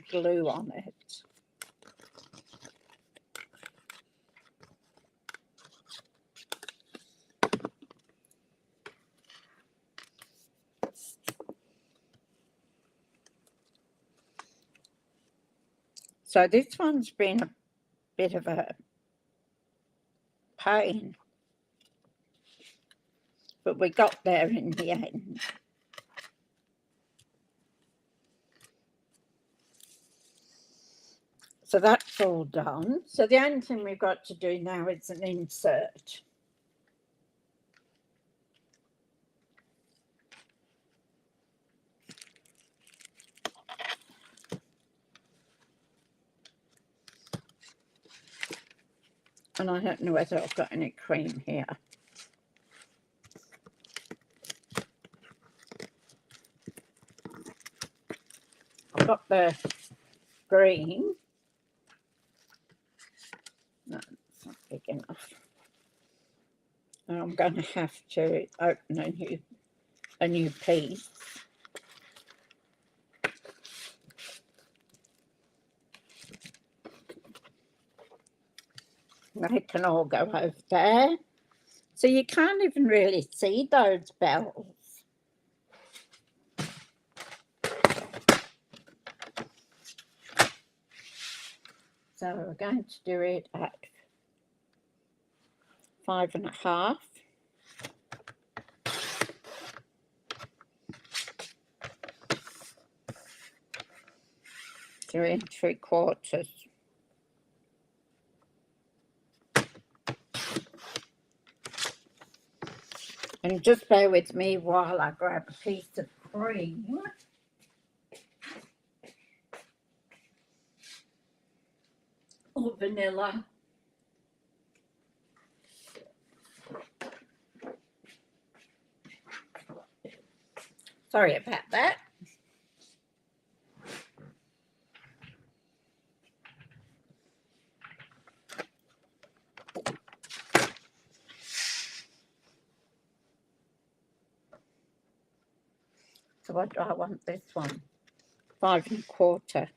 Speaker 1: glue on it. So this one's been a bit of a pain, but we got there in the end. So that's all done. So the only thing we've got to do now is an insert. And I don't know whether I've got any cream here. I've got the green. No, it's not big enough. And I'm going to have to open a new piece. They can all go over there. So you can't even really see those bells. So we're going to do it at 5.5. 3 3/4. And just bear with me while I grab a piece of cream. Or vanilla. Sorry about that. So what do I want this one? 5 1/4.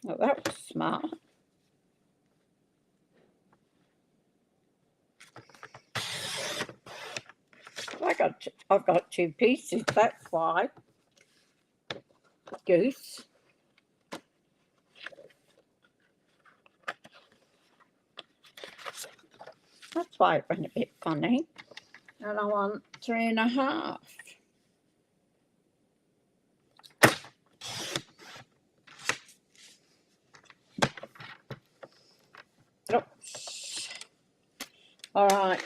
Speaker 1: Oh, that was smart. I've got 2 pieces, that's why. Goose. That's why it went a bit funny. And I want 3.5. Oops. All right.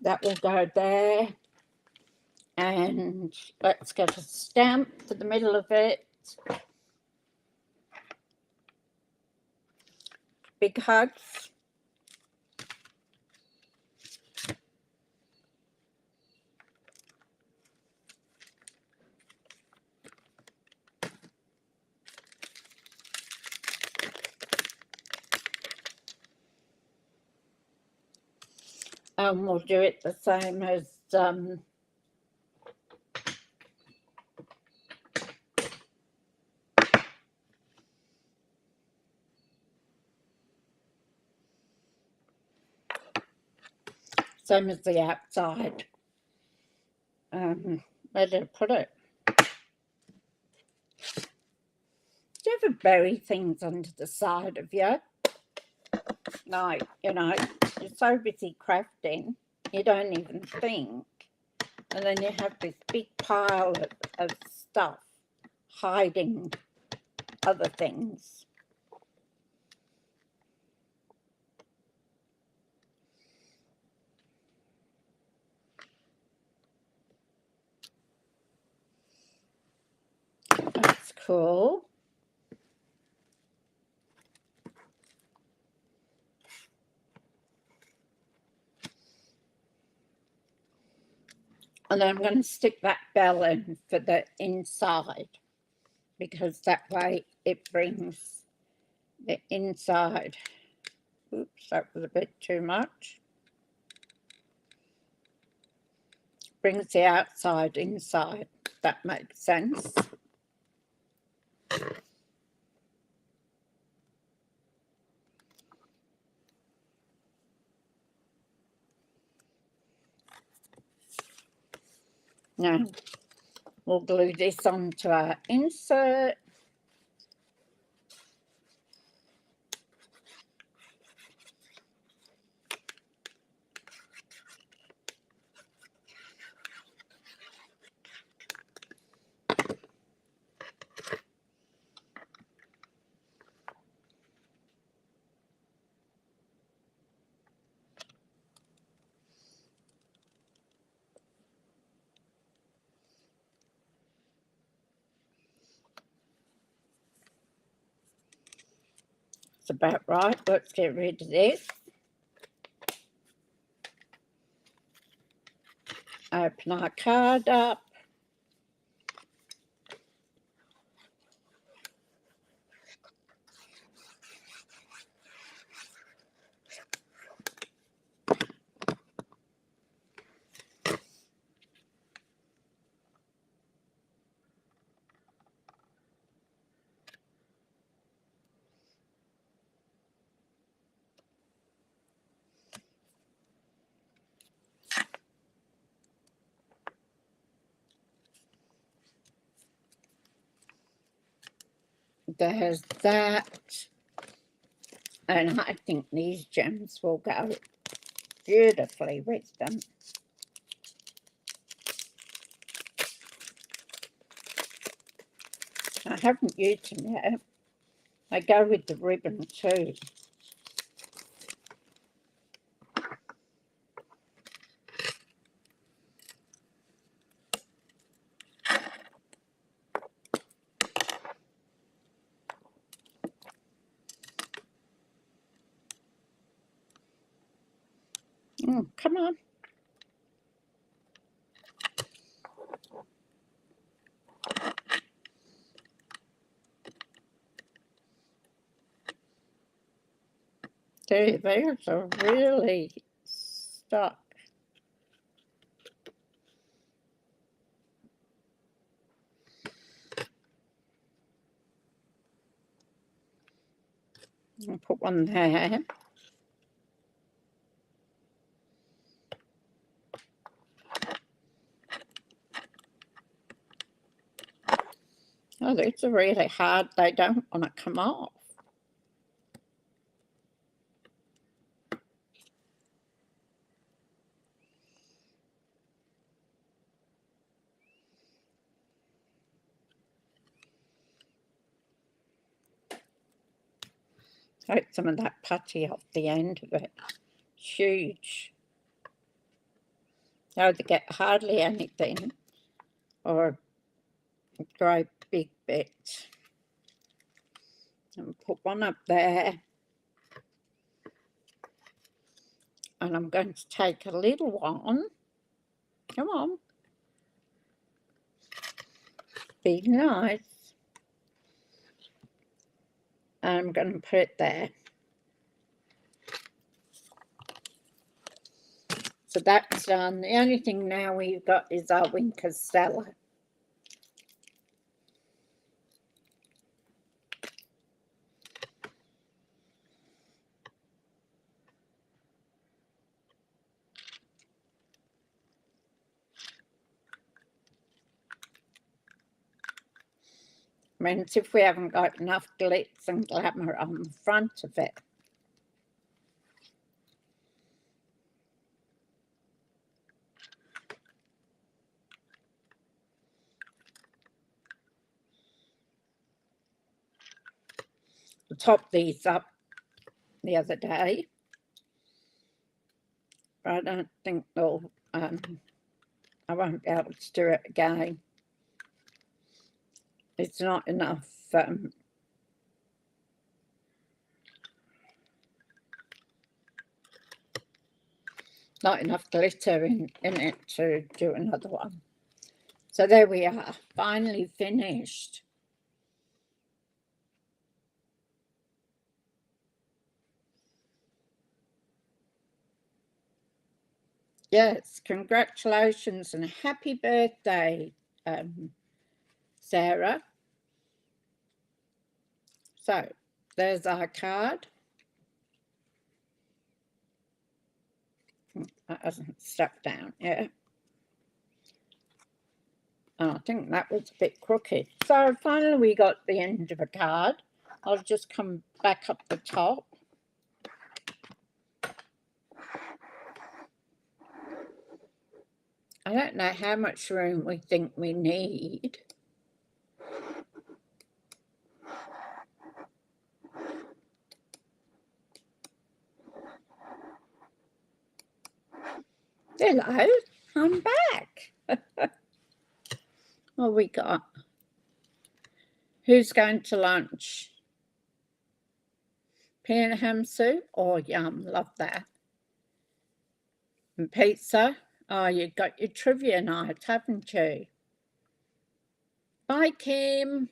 Speaker 1: That will go there. And let's get a stamp for the middle of it. Big hugs. And we'll do it the same as the outside. Where did I put it? Do you ever bury things under the side of you? Like, you know, you're so busy crafting, you don't even think. And then you have this big pile of stuff hiding other things. That's cool. And then I'm going to stick that bell in for the inside, because that way it brings the inside. Oops, that was a bit too much. Brings the outside inside. That makes sense. Now, we'll glue this onto our insert. It's about right. Let's get rid of this. Open our card up. There's that. And I think these gems will go beautifully with them. I haven't used them yet. They go with the ribbon too. Come on. Theirs are really stuck. I'll put one there. Oh, these are really hard. They don't want to come off. Take some of that putty off the end of it. Huge. Oh, they get hardly anything, or a great big bit. And put one up there. And I'm going to take a little one. Come on. Be nice. And I'm going to put it there. So that's done. The only thing now we've got is our Winker Stella. Means if we haven't got enough glitz and glamour on the front of it. I topped these up the other day, but I don't think they'll, I won't be able to do it again. It's not enough glitter in it to do another one. So there we are, finally finished. Yes, congratulations and happy birthday, Sarah. So there's our card. That hasn't stuck down yet. Oh, I think that was a bit crooked. So finally we got the end of a card. I'll just come back up the top. I don't know how much room we think we need. Hello, I'm back. What we got? Who's going to lunch? Pea and ham soup? Oh, yum, love that. And pizza? Oh, you got your trivia night, haven't you? Bye, Kim.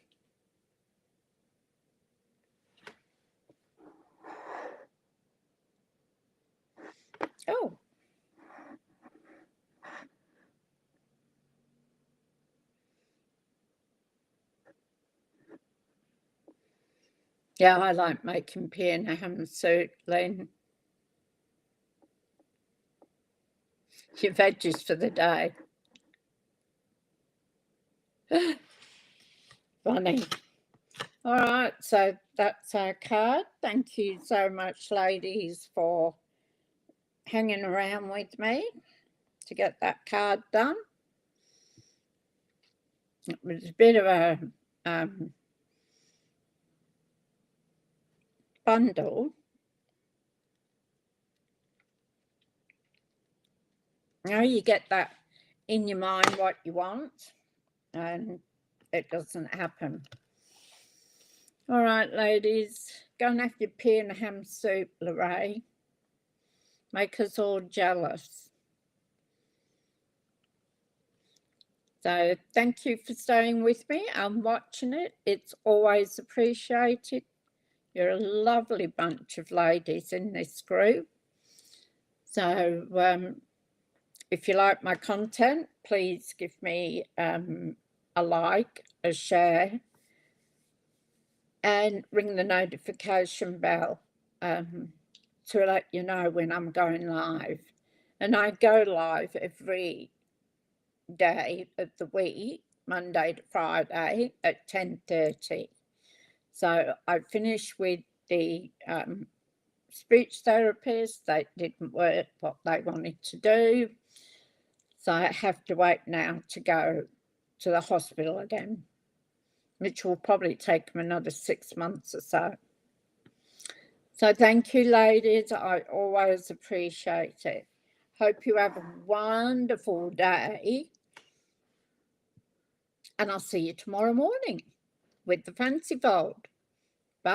Speaker 1: Oh. Yeah, I like making pea and ham soup, Lynn. Your veggies for the day. Funny. All right, so that's our card. Thank you so much, ladies, for hanging around with me to get that card done. It was a bit of a bundle. You know, you get that in your mind what you want, and it doesn't happen. All right, ladies, go and have your pea and ham soup, Lorraine. Make us all jealous. So thank you for staying with me and watching it. It's always appreciated. You're a lovely bunch of ladies in this group. So if you like my content, please give me a like, a share, and ring the notification bell to let you know when I'm going live. And I go live every day of the week, Monday to Friday at 10:30. So I finished with the speech therapist. They didn't work what they wanted to do. So I have to wait now to go to the hospital again, which will probably take them another 6 months or so. So thank you, ladies. I always appreciate it. Hope you have a wonderful day. And I'll see you tomorrow morning with the Fancy Fold.